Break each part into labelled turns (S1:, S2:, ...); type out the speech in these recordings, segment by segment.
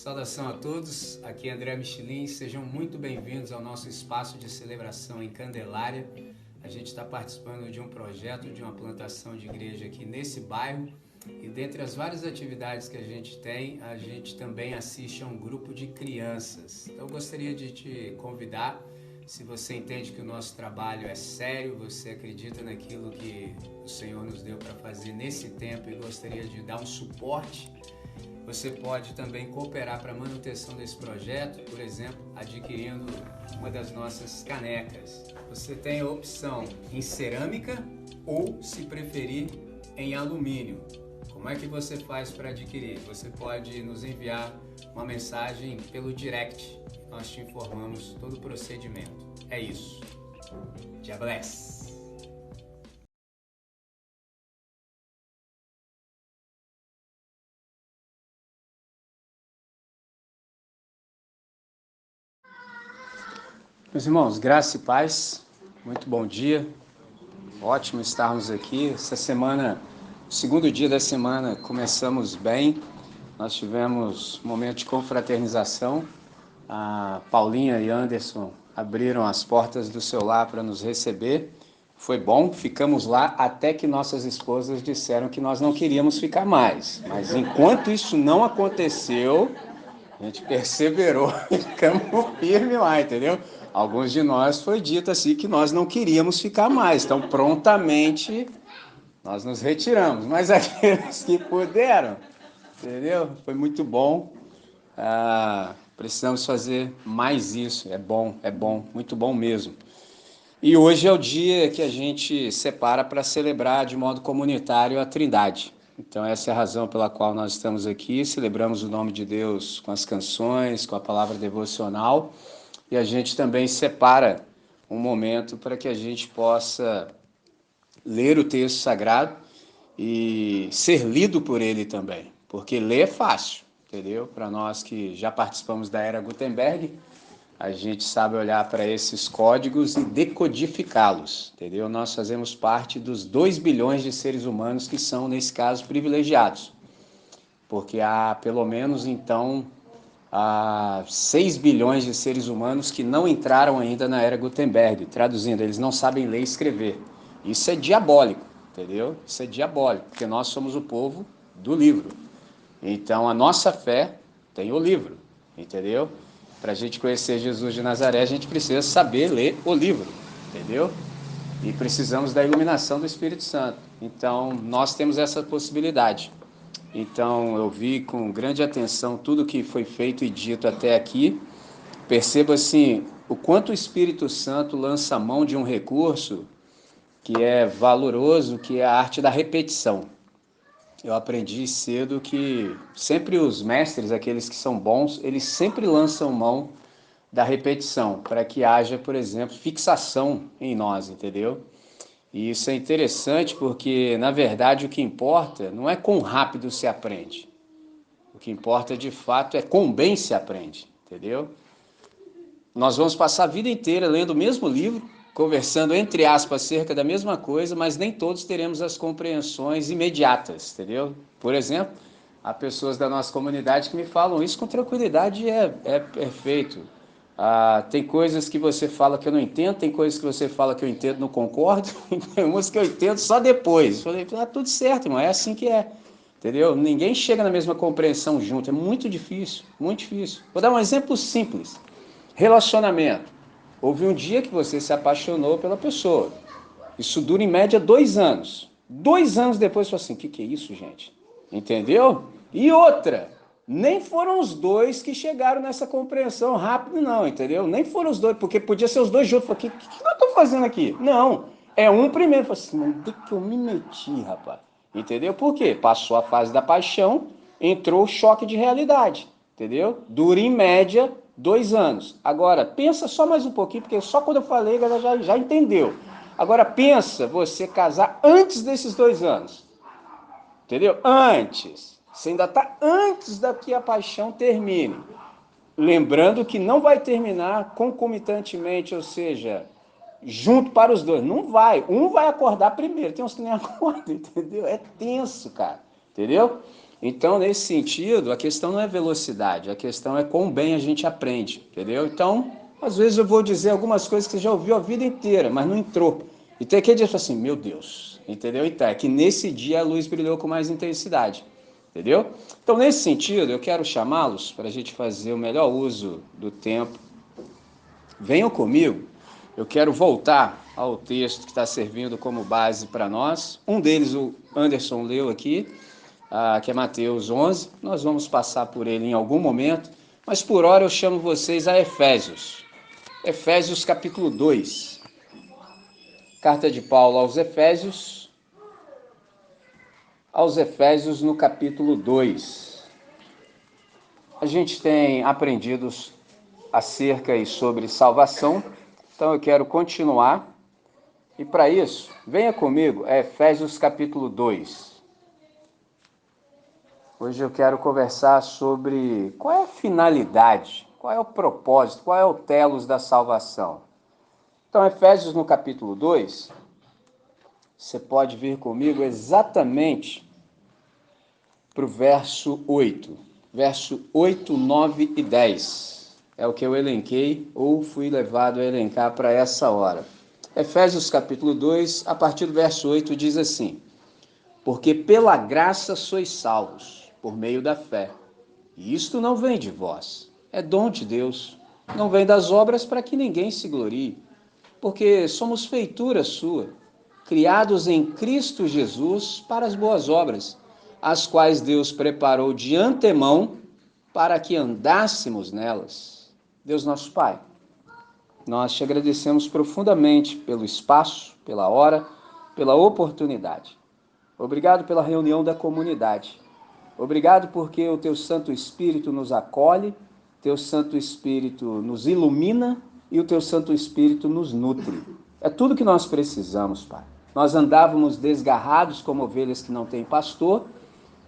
S1: Saudação a todos, aqui é André Michelin, sejam muito bem-vindos ao nosso espaço de celebração em Candelária. A gente está participando de um projeto de uma plantação de igreja aqui nesse bairro e dentre as várias atividades que a gente tem, a gente também assiste a um grupo de crianças. Então eu gostaria de te convidar, se você entende que o nosso trabalho é sério, você acredita naquilo que o Senhor nos deu para fazer nesse tempo e gostaria de dar um suporte, você pode também cooperar para a manutenção desse projeto, por exemplo, adquirindo uma das nossas canecas. Você tem a opção em cerâmica ou, se preferir, em alumínio. Como é que você faz para adquirir? Você pode nos enviar uma mensagem pelo direct. Nós te informamos todo o procedimento. É isso. God bless. Meus irmãos, graça e paz, muito bom dia, ótimo estarmos aqui. Essa semana, o segundo dia da semana, começamos bem, nós tivemos um momento de confraternização, a Paulinha e Anderson abriram as portas do seu lar para nos receber, foi bom, ficamos lá até que nossas esposas disseram que nós não queríamos ficar mais, mas enquanto isso não aconteceu, a gente perseverou e ficamos firmes lá, entendeu? Alguns de nós foi dito assim que nós não queríamos ficar mais, então prontamente nós nos retiramos, mas aqueles que puderam, entendeu? Foi muito bom. Precisamos fazer mais isso, é bom, muito bom mesmo. E hoje é o dia que a gente separa para celebrar de modo comunitário a Trindade. Então essa é a razão pela qual nós estamos aqui, celebramos o nome de Deus com as canções, com a palavra devocional, e a gente também separa um momento para que a gente possa ler o texto sagrado e ser lido por ele também, porque ler é fácil, entendeu? Para nós que já participamos da era Gutenberg, a gente sabe olhar para esses códigos e decodificá-los, entendeu? Nós fazemos parte dos 2 bilhões de seres humanos que são, nesse caso, privilegiados, porque há pelo menos, então, há 6 bilhões de seres humanos que não entraram ainda na era Gutenberg, traduzindo, eles não sabem ler e escrever. Isso é diabólico, entendeu? Isso é diabólico, porque nós somos o povo do livro. Então, a nossa fé tem o livro, entendeu? Para a gente conhecer Jesus de Nazaré, a gente precisa saber ler o livro, entendeu? E precisamos da iluminação do Espírito Santo. Então, nós temos essa possibilidade. Então, eu vi com grande atenção tudo que foi feito e dito até aqui. Perceba, assim, o quanto o Espírito Santo lança a mão de um recurso que é valoroso, que é a arte da repetição. Eu aprendi cedo que sempre os mestres, aqueles que são bons, eles sempre lançam mão da repetição, para que haja, por exemplo, fixação em nós, entendeu? E isso é interessante porque, na verdade, o que importa não é quão rápido se aprende. O que importa, de fato, é quão bem se aprende, entendeu? Nós vamos passar a vida inteira lendo o mesmo livro, conversando, entre aspas, acerca da mesma coisa, mas nem todos teremos as compreensões imediatas, entendeu? Por exemplo, há pessoas da nossa comunidade que me falam isso com tranquilidade e é perfeito. Tem coisas que você fala que eu não entendo, tem coisas que você fala que eu entendo e não concordo, tem umas que eu entendo só depois. Falei, tudo certo, irmão, é assim que é, entendeu? Ninguém chega na mesma compreensão junto, é muito difícil, muito difícil. Vou dar um exemplo simples. Relacionamento. Houve um dia que você se apaixonou pela pessoa. Isso dura em média 2 anos. 2 anos depois você fala assim, o que é isso, gente? Entendeu? E outra, nem foram os dois que chegaram nessa compreensão rápido, não, entendeu? Nem foram os dois, porque podia ser os dois juntos. O que eu estou fazendo aqui? Não, é um primeiro. Fala assim, onde que eu me meti, rapaz? Entendeu? Por quê? Passou a fase da paixão, entrou o choque de realidade, entendeu? Dura em média 2 anos. Agora, pensa só mais um pouquinho, porque só quando eu falei, a galera já entendeu. Agora, pensa você casar antes desses 2 anos. Entendeu? Antes. Você ainda está antes da que a paixão termine. Lembrando que não vai terminar concomitantemente, ou seja, junto para os dois. Não vai. Um vai acordar primeiro. Tem uns que nem acordam, entendeu? É tenso, cara. Entendeu? Então, nesse sentido, a questão não é velocidade, a questão é quão bem a gente aprende, entendeu? Então, às vezes eu vou dizer algumas coisas que você já ouviu a vida inteira, mas não entrou. E tem aquele dia que fala assim, meu Deus, entendeu? Então, é que nesse dia a luz brilhou com mais intensidade, entendeu? Então, nesse sentido, eu quero chamá-los para a gente fazer o melhor uso do tempo. Venham comigo, eu quero voltar ao texto que está servindo como base para nós. Um deles o Anderson leu aqui, que é Mateus 11. Nós vamos passar por ele em algum momento, mas por hora eu chamo vocês a Efésios. Efésios capítulo 2. Carta de Paulo aos Efésios no capítulo 2. A gente tem aprendido acerca e sobre salvação, então eu quero continuar. E para isso, venha comigo, Efésios capítulo 2. Hoje eu quero conversar sobre qual é a finalidade, qual é o propósito, qual é o telos da salvação. Então, Efésios no capítulo 2, você pode vir comigo exatamente para o verso 8. Verso 8, 9 e 10. É o que eu elenquei ou fui levado a elencar para essa hora. Efésios capítulo 2, a partir do verso 8, diz assim: porque pela graça sois salvos, por meio da fé. E isto não vem de vós, é dom de Deus. Não vem das obras para que ninguém se glorie, porque somos feitura sua, criados em Cristo Jesus para as boas obras, as quais Deus preparou de antemão para que andássemos nelas. Deus nosso Pai, nós te agradecemos profundamente pelo espaço, pela hora, pela oportunidade. Obrigado pela reunião da comunidade. Obrigado porque o teu Santo Espírito nos acolhe, teu Santo Espírito nos ilumina e o teu Santo Espírito nos nutre. É tudo que nós precisamos, Pai. Nós andávamos desgarrados como ovelhas que não têm pastor,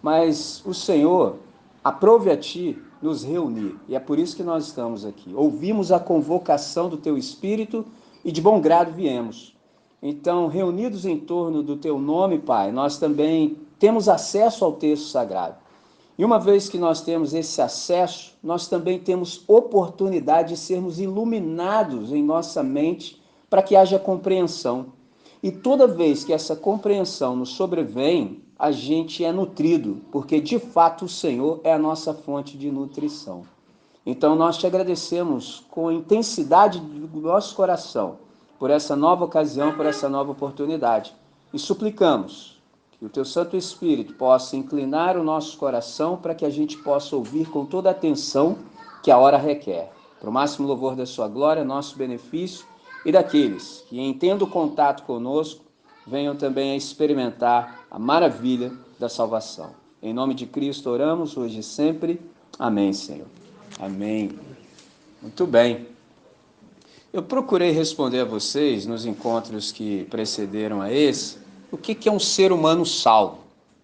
S1: mas o Senhor aprove a ti nos reunir. E é por isso que nós estamos aqui. Ouvimos a convocação do teu Espírito e de bom grado viemos. Então, reunidos em torno do teu nome, Pai, nós também temos acesso ao texto sagrado. E uma vez que nós temos esse acesso, nós também temos oportunidade de sermos iluminados em nossa mente para que haja compreensão. E toda vez que essa compreensão nos sobrevém, a gente é nutrido, porque de fato o Senhor é a nossa fonte de nutrição. Então nós te agradecemos com a intensidade do nosso coração por essa nova ocasião, por essa nova oportunidade. E suplicamos que o teu Santo Espírito possa inclinar o nosso coração para que a gente possa ouvir com toda a atenção que a hora requer. Para o máximo louvor da sua glória, nosso benefício e daqueles que, em tendo contato conosco, venham também a experimentar a maravilha da salvação. Em nome de Cristo oramos, hoje e sempre. Amém, Senhor. Amém. Muito bem. Eu procurei responder a vocês, nos encontros que precederam a esse, o que é um ser humano salvo,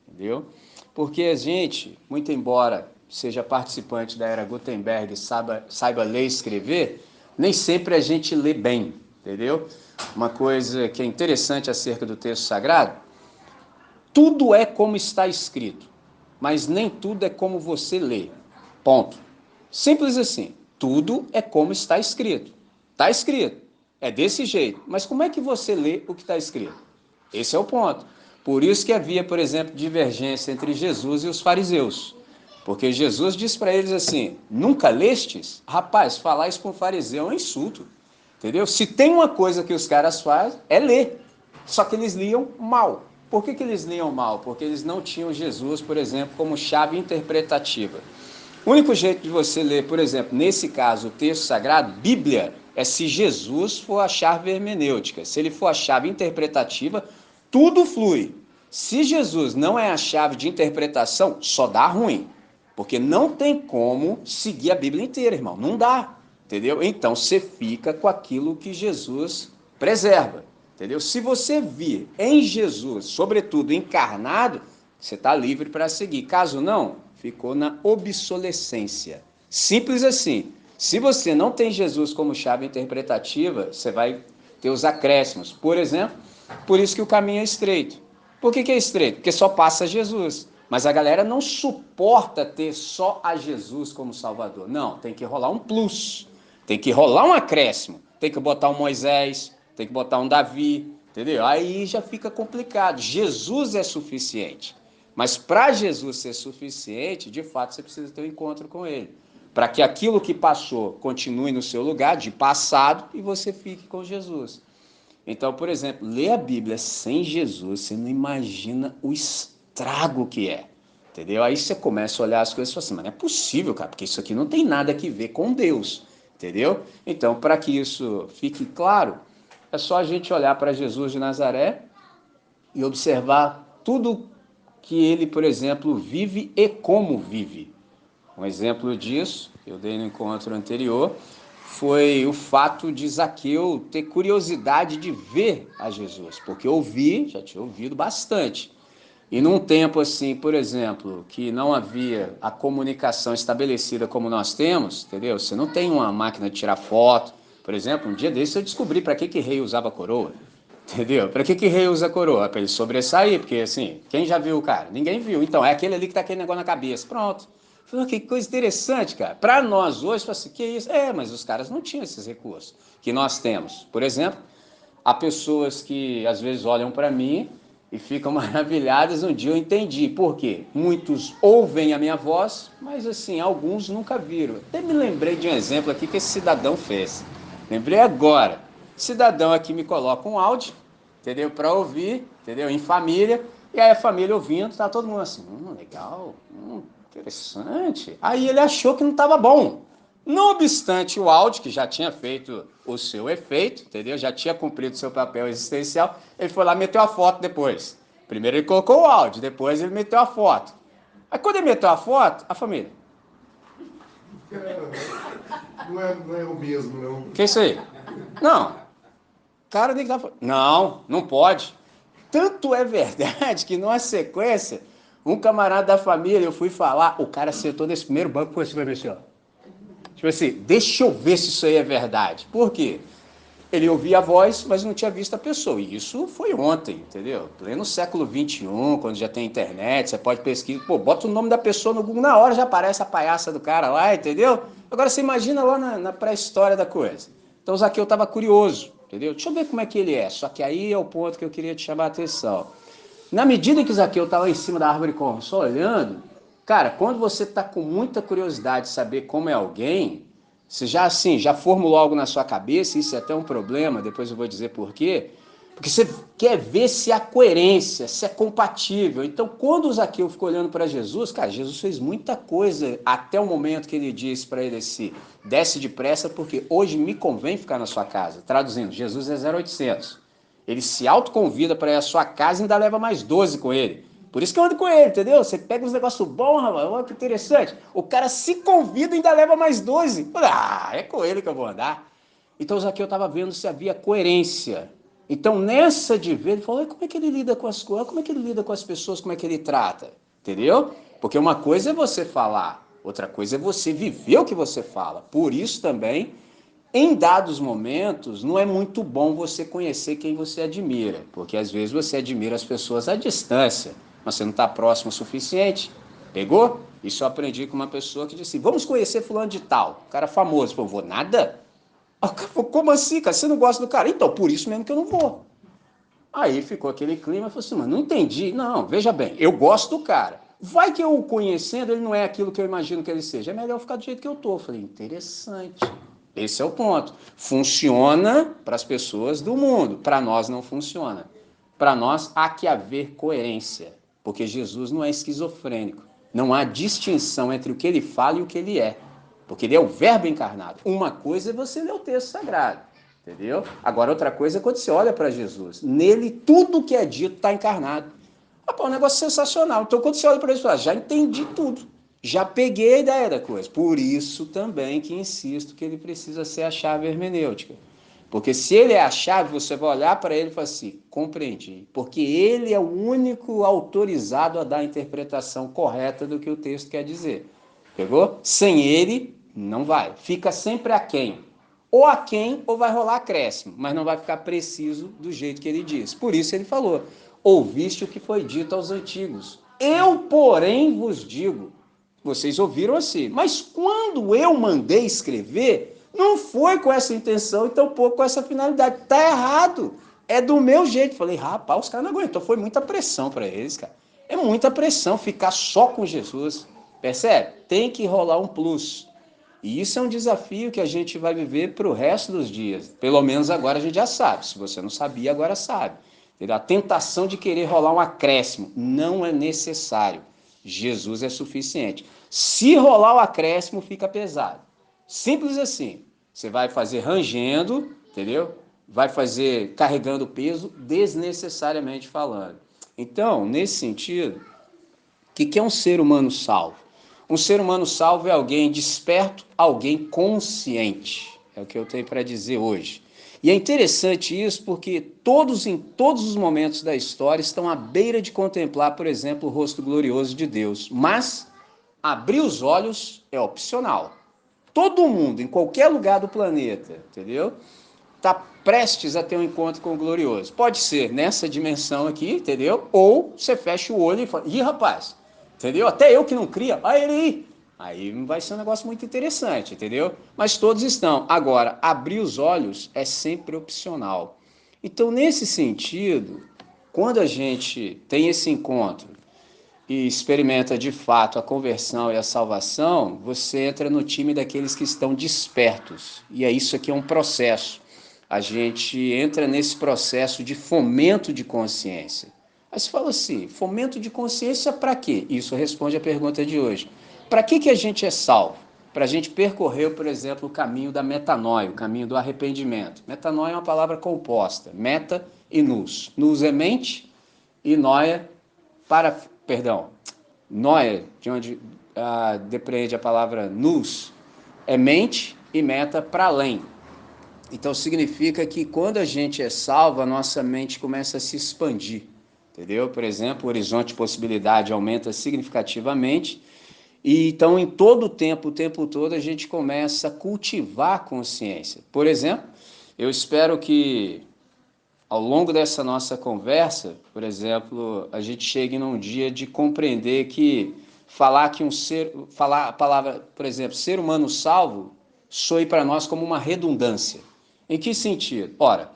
S1: entendeu? Porque a gente, muito embora seja participante da era Gutenberg e saiba ler e escrever, nem sempre a gente lê bem, entendeu? Uma coisa que é interessante acerca do texto sagrado, tudo é como está escrito, mas nem tudo é como você lê, ponto. Simples assim, tudo é como está escrito. Está escrito, é desse jeito, mas como é que você lê o que está escrito? Esse é o ponto. Por isso que havia, por exemplo, divergência entre Jesus e os fariseus. Porque Jesus disse para eles assim, nunca lestes? Rapaz, falar isso com o fariseu é um insulto, entendeu? Se tem uma coisa que os caras fazem, é ler. Só que eles liam mal. Por que eles liam mal? Porque eles não tinham Jesus, por exemplo, como chave interpretativa. O único jeito de você ler, por exemplo, nesse caso, o texto sagrado, Bíblia, é se Jesus for a chave hermenêutica. Se ele for a chave interpretativa, tudo flui. Se Jesus não é a chave de interpretação, só dá ruim. Porque não tem como seguir a Bíblia inteira, irmão. Não dá, entendeu? Então, você fica com aquilo que Jesus preserva, entendeu? Se você vir em Jesus, sobretudo encarnado, você está livre para seguir. Caso não, ficou na obsolescência. Simples assim. Se você não tem Jesus como chave interpretativa, você vai ter os acréscimos. Por exemplo, por isso que o caminho é estreito. Por que é estreito? Porque só passa Jesus. Mas a galera não suporta ter só a Jesus como Salvador. Não, tem que rolar um plus, tem que rolar um acréscimo, tem que botar um Moisés, tem que botar um Davi, entendeu? Aí já fica complicado. Jesus é suficiente. Mas para Jesus ser suficiente, de fato você precisa ter um encontro com ele. Para que aquilo que passou continue no seu lugar de passado e você fique com Jesus. Então, por exemplo, ler a Bíblia sem Jesus, você não imagina o estrago que é. Entendeu? Aí você começa a olhar as coisas e fala assim, mas não é possível, cara, porque isso aqui não tem nada a ver com Deus. Entendeu? Então, para que isso fique claro, é só a gente olhar para Jesus de Nazaré e observar tudo que ele, por exemplo, vive e como vive. Um exemplo disso, que eu dei no encontro anterior, foi o fato de Zaqueu ter curiosidade de ver a Jesus, porque ouvi, já tinha ouvido bastante. E num tempo assim, por exemplo, que não havia a comunicação estabelecida como nós temos, entendeu? Você não tem uma máquina de tirar foto. Por exemplo, um dia desse eu descobri para que rei usava coroa. Entendeu? Para que rei usa coroa? Para ele sobressair, porque assim, quem já viu o cara? Ninguém viu. Então, é aquele ali que tá aquele negócio na cabeça. Pronto. Falei, que coisa interessante, cara. Para nós hoje, assim, que isso? É, mas os caras não tinham esses recursos que nós temos. Por exemplo, há pessoas que às vezes olham para mim e ficam maravilhadas. Um dia eu entendi por quê. Muitos ouvem a minha voz, mas assim, alguns nunca viram. Até me lembrei de um exemplo aqui que esse cidadão fez. Lembrei agora. Cidadão aqui me coloca um áudio, entendeu? Para ouvir, entendeu? Em família. E aí a família ouvindo, tá todo mundo assim, legal, interessante. Aí ele achou que não estava bom. Não obstante o áudio, que já tinha feito o seu efeito, entendeu? Já tinha cumprido o seu papel existencial, ele foi lá e meteu a foto depois. Primeiro ele colocou o áudio, depois ele meteu a foto. Aí quando ele meteu a foto, a família.
S2: Não é o mesmo, não.
S1: Que isso aí? Não. Cara, nem que tá... Não, não pode. Tanto é verdade que numa sequência, um camarada da família, eu fui falar, o cara sentou nesse primeiro banco, foi assim, vai ver assim, ó. Tipo assim, deixa eu ver se isso aí é verdade. Por quê? Ele ouvia a voz, mas não tinha visto a pessoa. E isso foi ontem, entendeu? Pleno século XXI, quando já tem internet, você pode pesquisar. Pô, bota o nome da pessoa no Google, na hora já aparece a palhaça do cara lá, entendeu? Agora você imagina lá na pré-história da coisa. Então o Zaqueu estava curioso, entendeu? Deixa eu ver como é que ele é. Só que aí é o ponto que eu queria te chamar a atenção. Na medida que o Zaqueu estava em cima da árvore só olhando, cara, quando você está com muita curiosidade de saber como é alguém, você já assim, já formulou algo na sua cabeça, isso é até um problema, depois eu vou dizer por quê. Porque você quer ver se há coerência, se é compatível. Então, quando o Zaqueu ficou olhando para Jesus, cara, Jesus fez muita coisa até o momento que ele disse para ele assim, desce depressa porque hoje me convém ficar na sua casa. Traduzindo, Jesus é 0800. Ele se autoconvida para ir à sua casa e ainda leva mais 12 com ele. Por isso que eu ando com ele, entendeu? Você pega uns negócios bons, rapaz, olha que interessante. O cara se convida e ainda leva mais 12. Ah, é com ele que eu vou andar. Então o Zaqueu estava vendo se havia coerência. Então nessa de ver, ele falou, como é que ele lida com as coisas, como é que ele lida com as pessoas, como é que ele trata, entendeu? Porque uma coisa é você falar, outra coisa é você viver o que você fala. Por isso também, em dados momentos, não é muito bom você conhecer quem você admira, porque às vezes você admira as pessoas à distância, mas você não está próximo o suficiente. Pegou? Isso eu aprendi com uma pessoa que disse, vamos conhecer fulano de tal, cara famoso. Eu vou nada? Como assim, cara? Você não gosta do cara? Então, por isso mesmo que eu não vou. Aí ficou aquele clima, eu falei assim, mas não entendi. Não, veja bem, eu gosto do cara. Vai que eu o conhecendo, ele não é aquilo que eu imagino que ele seja. É melhor ficar do jeito que eu tô. Eu falei, interessante. Esse é o ponto. Funciona para as pessoas do mundo, para nós não funciona. Para nós há que haver coerência, porque Jesus não é esquizofrênico. Não há distinção entre o que ele fala e o que ele é, porque ele é o verbo encarnado. Uma coisa é você ler o texto sagrado, entendeu? Agora outra coisa é quando você olha para Jesus. Nele tudo que é dito está encarnado. Rapaz, é um negócio sensacional. Então quando você olha para ele, você fala, já entendi tudo. Já peguei a ideia da coisa. Por isso também que insisto que ele precisa ser a chave hermenêutica. Porque se ele é a chave, você vai olhar para ele e falar assim, compreendi. Porque ele é o único autorizado a dar a interpretação correta do que o texto quer dizer. Pegou? Sem ele, não vai. Fica sempre aquém. Ou aquém, ou vai rolar acréscimo, mas não vai ficar preciso do jeito que ele diz. Por isso ele falou, ouviste o que foi dito aos antigos. Eu, porém, vos digo, vocês ouviram assim, mas quando eu mandei escrever, não foi com essa intenção e tampouco com essa finalidade. Tá errado. É do meu jeito. Falei, rapaz, os caras não aguentam. Foi muita pressão para eles, cara. É muita pressão ficar só com Jesus. Percebe? Tem que rolar um plus. E isso é um desafio que a gente vai viver para o resto dos dias. Pelo menos agora a gente já sabe. Se você não sabia, agora sabe. A tentação de querer rolar um acréscimo não é necessário. Jesus é suficiente. Se rolar o acréscimo, fica pesado. Simples assim. Você vai fazer rangendo, entendeu? Vai fazer carregando peso desnecessariamente falando. Então, nesse sentido, o que é um ser humano salvo? Um ser humano salvo é alguém desperto, alguém consciente. É o que eu tenho para dizer hoje. E é interessante isso porque em todos os momentos da história estão à beira de contemplar, por exemplo, o rosto glorioso de Deus. Mas abrir os olhos é opcional. Todo mundo, em qualquer lugar do planeta, entendeu? Está prestes a ter um encontro com o glorioso. Pode ser nessa dimensão aqui, entendeu? Ou você fecha o olho e fala, ih, rapaz, entendeu? Até eu que não cria, olha ele aí. Aí não vai ser um negócio muito interessante, entendeu? Mas todos estão. Agora, abrir os olhos é sempre opcional. Então, nesse sentido, quando a gente tem esse encontro e experimenta de fato a conversão e a salvação, você entra no time daqueles que estão despertos. E é isso aqui é um processo. A gente entra nesse processo de fomento de consciência. Aí você fala assim, fomento de consciência para quê? Isso responde à pergunta de hoje. Para que a gente é salvo? Para a gente percorrer, por exemplo, o caminho da metanoia, o caminho do arrependimento. Metanoia é uma palavra composta, meta e nous. Nous é mente e noia noia, de onde depreende a palavra nous, é mente e meta para além. Então significa que quando a gente é salvo, a nossa mente começa a se expandir, entendeu? Por exemplo, o horizonte de possibilidade aumenta significativamente e então em todo o tempo todo a gente começa a cultivar a consciência. Por exemplo, eu espero que ao longo dessa nossa conversa, por exemplo, a gente chegue num dia de compreender que falar a palavra, por exemplo, ser humano salvo, soe para nós como uma redundância. Em que sentido? Ora,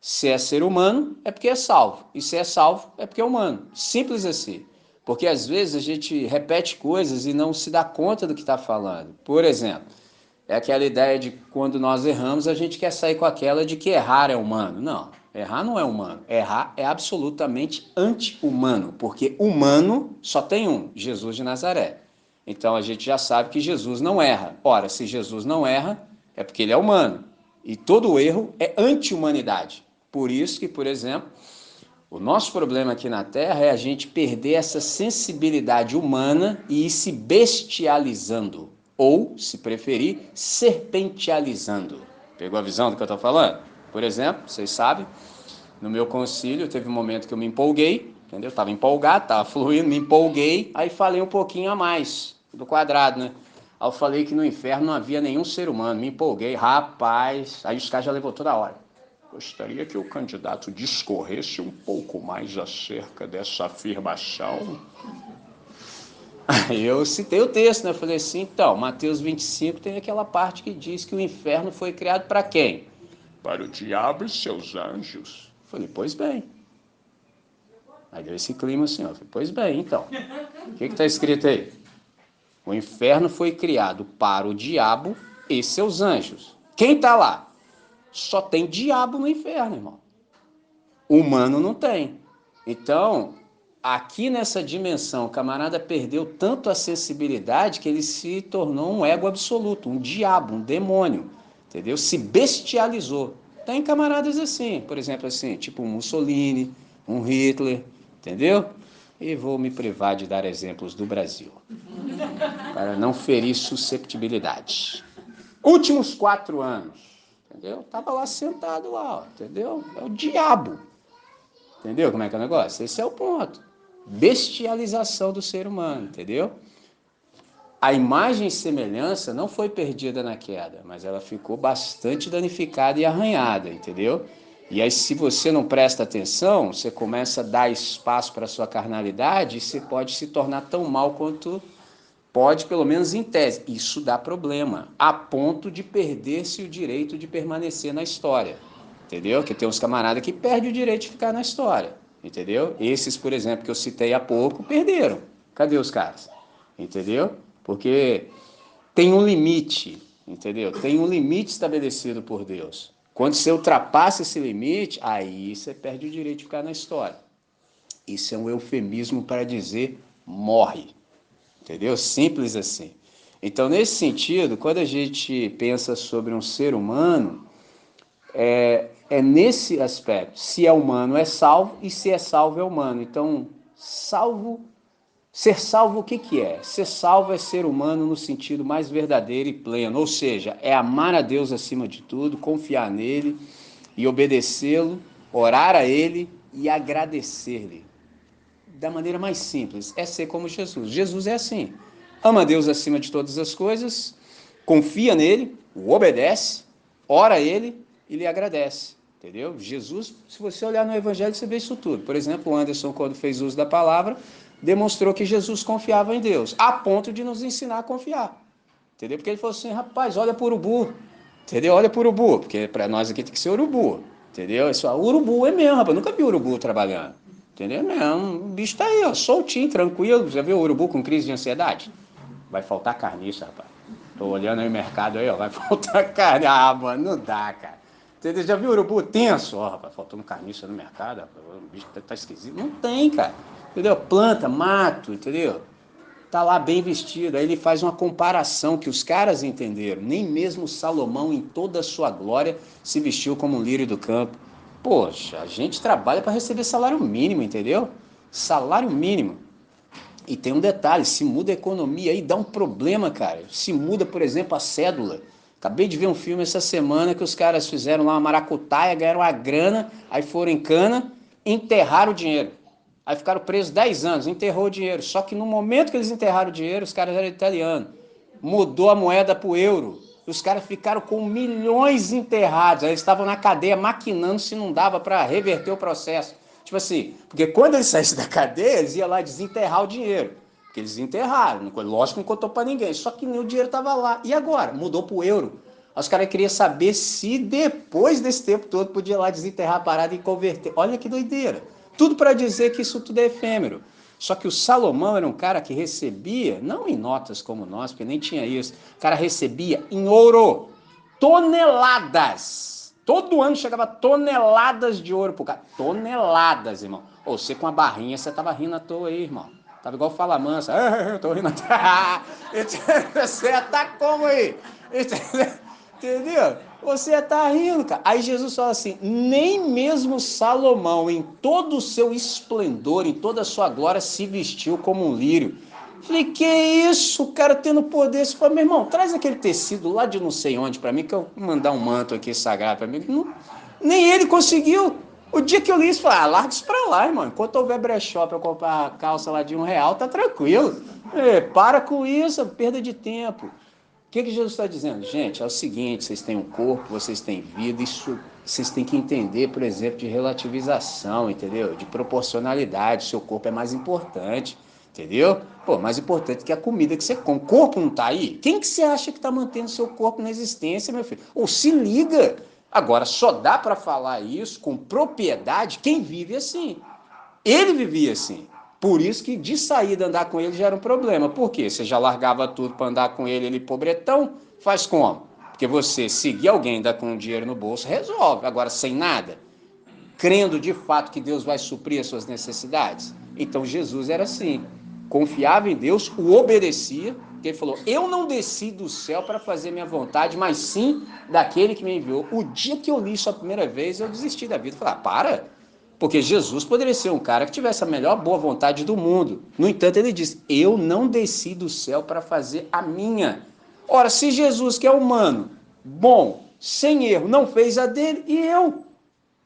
S1: se é ser humano, é porque é salvo. E se é salvo, é porque é humano. Simples assim. Porque às vezes a gente repete coisas e não se dá conta do que está falando. Por exemplo, é aquela ideia de quando nós erramos, a gente quer sair com aquela de que errar é humano. Não, errar não é humano. Errar é absolutamente anti-humano, porque humano só tem um, Jesus de Nazaré. Então a gente já sabe que Jesus não erra. Ora, se Jesus não erra, é porque ele é humano. E todo erro é anti-humanidade. Por isso que, por exemplo, o nosso problema aqui na Terra é a gente perder essa sensibilidade humana e ir se bestializando, ou, se preferir, serpentializando. Pegou a visão do que eu estou falando? Por exemplo, vocês sabem, no meu concílio teve um momento que eu me empolguei, entendeu? Estava empolgado, estava fluindo, me empolguei, aí falei um pouquinho a mais do quadrado, né? Aí eu falei que no inferno não havia nenhum ser humano, me empolguei, rapaz, aí os caras já levou toda hora. Gostaria que o candidato discorresse um pouco mais acerca dessa afirmação. Aí eu citei o texto, né? Eu falei assim, então, Mateus 25 tem aquela parte que diz que o inferno foi criado para quem? Para o diabo e seus anjos. Eu falei, pois bem. Aí deu esse clima assim, ó. Eu falei, pois bem, então. O que está escrito aí? O inferno foi criado para o diabo e seus anjos. Quem está lá? Só tem diabo no inferno, irmão. Humano não tem. Então, aqui nessa dimensão, o camarada perdeu tanto a sensibilidade que ele se tornou um ego absoluto, um diabo, um demônio, entendeu? Se bestializou. Tem camaradas assim, por exemplo, assim, tipo um Mussolini, um Hitler, entendeu? E vou me privar de dar exemplos do Brasil, para não ferir susceptibilidade. Últimos 4 anos, entendeu? Tava lá sentado lá, ó, entendeu? É o diabo. Entendeu como é que é o negócio? Esse é o ponto. Bestialização do ser humano, entendeu? A imagem e semelhança não foi perdida na queda, mas ela ficou bastante danificada e arranhada, entendeu? E aí, se você não presta atenção, você começa a dar espaço para a sua carnalidade e você pode se tornar tão mal quanto pode, pelo menos em tese. Isso dá problema, a ponto de perder-se o direito de permanecer na história, entendeu? Que tem uns camaradas que perdem o direito de ficar na história, entendeu? Esses, por exemplo, que eu citei há pouco, perderam. Cadê os caras? Entendeu? Porque tem um limite, entendeu? Tem um limite estabelecido por Deus. Quando você ultrapassa esse limite, aí você perde o direito de ficar na história. Isso é um eufemismo para dizer morre, entendeu? Simples assim. Então, nesse sentido, quando a gente pensa sobre um ser humano, é nesse aspecto. Se é humano, é salvo, e se é salvo, é humano. Então, ser salvo o que que é? Ser salvo é ser humano no sentido mais verdadeiro e pleno, ou seja, é amar a Deus acima de tudo, confiar nele e obedecê-lo, orar a ele e agradecer-lhe. Da maneira mais simples, é ser como Jesus. Jesus é assim, ama a Deus acima de todas as coisas, confia nele, o obedece, ora a ele e lhe agradece. Entendeu? Jesus, se você olhar no Evangelho, você vê isso tudo. Por exemplo, o Anderson, quando fez uso da palavra, demonstrou que Jesus confiava em Deus, a ponto de nos ensinar a confiar. Entendeu? Porque ele falou assim, rapaz, olha para o urubu. Entendeu? Olha para o urubu, porque para nós aqui tem que ser urubu. Entendeu? Isso, urubu é mesmo, rapaz. Nunca vi urubu trabalhando. Entendeu? Não, o bicho tá aí, ó, soltinho, tranquilo. Já viu o urubu com crise de ansiedade? Vai faltar carniça, rapaz. Tô olhando aí o mercado aí, ó, vai faltar carne. Ah, mano, não dá, cara. Entendeu? Já viu o urubu tenso? Ó, rapaz, faltando carniça no mercado, rapaz, o bicho tá esquisito. Não tem, cara. Entendeu? Planta, mato, entendeu? Tá lá bem vestido. Aí ele faz uma comparação que os caras entenderam. Nem mesmo Salomão, em toda a sua glória, se vestiu como um lírio do campo. Poxa, a gente trabalha para receber salário mínimo, entendeu? Salário mínimo. E tem um detalhe, se muda a economia aí, dá um problema, cara. Se muda, por exemplo, a cédula. Acabei de ver um filme essa semana que os caras fizeram lá uma maracutaia, ganharam uma grana, aí foram em cana, enterraram o dinheiro. Aí ficaram presos 10 anos, enterrou o dinheiro. Só que no momento que eles enterraram o dinheiro, os caras eram italianos. Mudou a moeda para o euro. Os caras ficaram com milhões enterrados. Aí eles estavam na cadeia maquinando se não dava para reverter o processo. Tipo assim, porque quando eles saíssem da cadeia, eles iam lá desenterrar o dinheiro. Porque eles enterraram. Lógico que não contou para ninguém. Só que nem o dinheiro estava lá. E agora? Mudou para o euro. Os caras queriam saber se depois desse tempo todo podia lá desenterrar a parada e converter. Olha que doideira. Tudo para dizer que isso tudo é efêmero. Só que o Salomão era um cara que recebia, não em notas como nós, porque nem tinha isso, o cara recebia em ouro, toneladas. Todo ano chegava toneladas de ouro pro cara. Toneladas, irmão. Ou você com a barrinha, você tava rindo à toa aí, irmão. Tava igual Fala Mansa. Eu tô rindo à toa. Você tá como aí? Entendeu? Você tá rindo, cara. Aí Jesus fala assim, nem mesmo Salomão, em todo o seu esplendor, em toda a sua glória, se vestiu como um lírio. Falei, que isso, o cara tendo poder. Você fala, meu irmão, traz aquele tecido lá de não sei onde pra mim, que eu vou mandar um manto aqui sagrado pra mim. Não, nem ele conseguiu. O dia que eu li isso, eu falei, larga isso pra lá, irmão. Enquanto houver brechó pra eu comprar a calça lá de R$ 1, tá tranquilo. Para com isso, perda de tempo. O que Jesus está dizendo? Gente, é o seguinte, vocês têm um corpo, vocês têm vida, isso vocês têm que entender, por exemplo, de relativização, entendeu? De proporcionalidade, seu corpo é mais importante, entendeu? Pô, mais importante que a comida que você come. O corpo não está aí? Quem que você acha que está mantendo seu corpo na existência, meu filho? Ou se liga! Agora, só dá para falar isso com propriedade quem vive assim. Ele vivia assim. Por isso que de saída andar com ele já era um problema. Por quê? Você já largava tudo para andar com ele, ele pobretão, faz como? Porque você seguir alguém, ainda com dinheiro no bolso, resolve. Agora, sem nada, crendo de fato que Deus vai suprir as suas necessidades. Então Jesus era assim. Confiava em Deus, o obedecia, porque ele falou, eu não desci do céu para fazer minha vontade, mas sim daquele que me enviou. O dia que eu li isso a primeira vez, eu desisti da vida. Falei, para! Porque Jesus poderia ser um cara que tivesse a melhor boa vontade do mundo. No entanto, ele diz, eu não desci do céu para fazer a minha. Ora, se Jesus, que é humano, bom, sem erro, não fez a dele, e eu?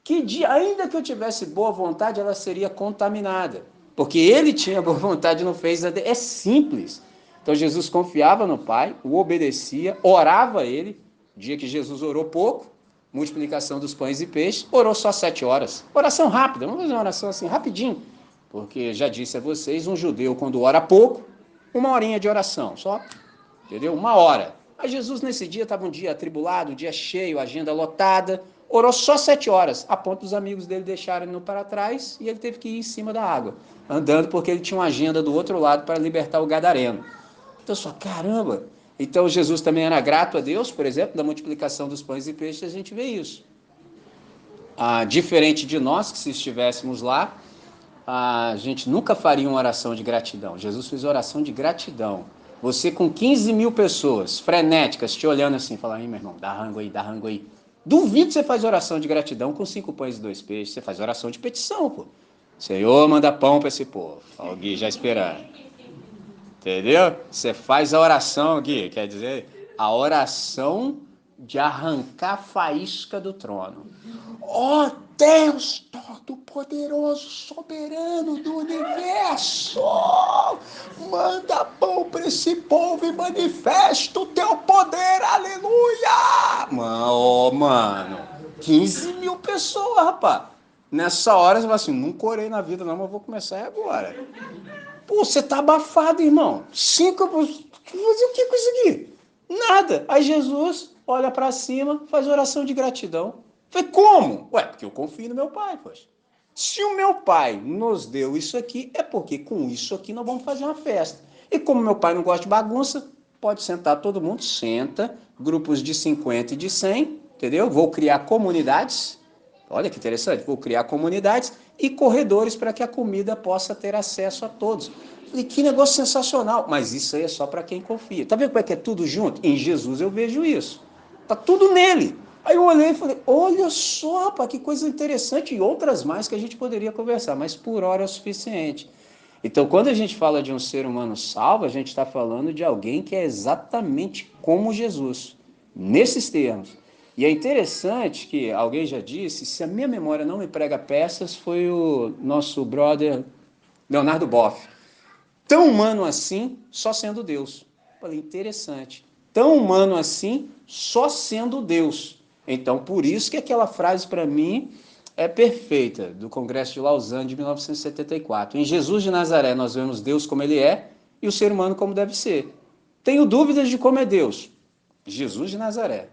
S1: Que dia, ainda que eu tivesse boa vontade, ela seria contaminada. Porque ele tinha boa vontade e não fez a dele. É simples. Então Jesus confiava no Pai, o obedecia, orava a ele. Dia que Jesus orou pouco, multiplicação dos pães e peixes, orou só 7 horas. Oração rápida, vamos fazer uma oração assim, rapidinho. Porque já disse a vocês, um judeu quando ora pouco, 1 horinha de oração, só, entendeu? 1 hora. Mas Jesus nesse dia estava um dia atribulado, um dia cheio, agenda lotada, orou só 7 horas, a ponto dos amigos dele deixarem ele para trás e ele teve que ir em cima da água, andando porque ele tinha uma agenda do outro lado para libertar o gadareno. Então só, caramba! Então Jesus também era grato a Deus, por exemplo, da multiplicação dos pães e peixes, a gente vê isso. Diferente de nós, que se estivéssemos lá, a gente nunca faria uma oração de gratidão. Jesus fez oração de gratidão. Você com 15 mil pessoas frenéticas te olhando assim, falando, meu irmão, dá rango aí, dá rango aí. Duvido que você faz oração de gratidão com 5 pães e 2 peixes. Você faz oração de petição, pô. Senhor, manda pão para esse povo. Alguém já esperando. Entendeu? Você faz a oração, Gui, quer dizer, a oração de arrancar a faísca do trono. Ó Deus Todo-Poderoso, soberano do universo, manda pão para esse povo e manifesta o teu poder, aleluia! Mano, 15 mil pessoas, rapaz. Nessa hora você fala assim, nunca orei na vida não, mas vou começar agora. Pô, você tá abafado, irmão. 5, fazer o que com isso aqui? Nada. Aí Jesus olha para cima, faz oração de gratidão. Falei, como? Ué, porque eu confio no meu pai, poxa. Se o meu pai nos deu isso aqui, é porque com isso aqui nós vamos fazer uma festa. E como meu pai não gosta de bagunça, pode sentar todo mundo, senta, grupos de 50 e de 100, entendeu? Vou criar comunidades, olha que interessante, vou criar comunidades e corredores para que a comida possa ter acesso a todos. Falei, que negócio sensacional, mas isso aí é só para quem confia. Tá vendo como é que é tudo junto? Em Jesus eu vejo isso. Tá tudo nele. Aí eu olhei e falei, olha só, rapaz, que coisa interessante, e outras mais que a gente poderia conversar, mas por hora é o suficiente. Então, quando a gente fala de um ser humano salvo, a gente está falando de alguém que é exatamente como Jesus, nesses termos. E é interessante que alguém já disse, se a minha memória não me prega peças, foi o nosso brother Leonardo Boff. Tão humano assim, só sendo Deus. Falei, interessante. Tão humano assim, só sendo Deus. Então, por isso que aquela frase para mim é perfeita, do Congresso de Lausanne de 1974. Em Jesus de Nazaré nós vemos Deus como ele é e o ser humano como deve ser. Tenho dúvidas de como é Deus. Jesus de Nazaré.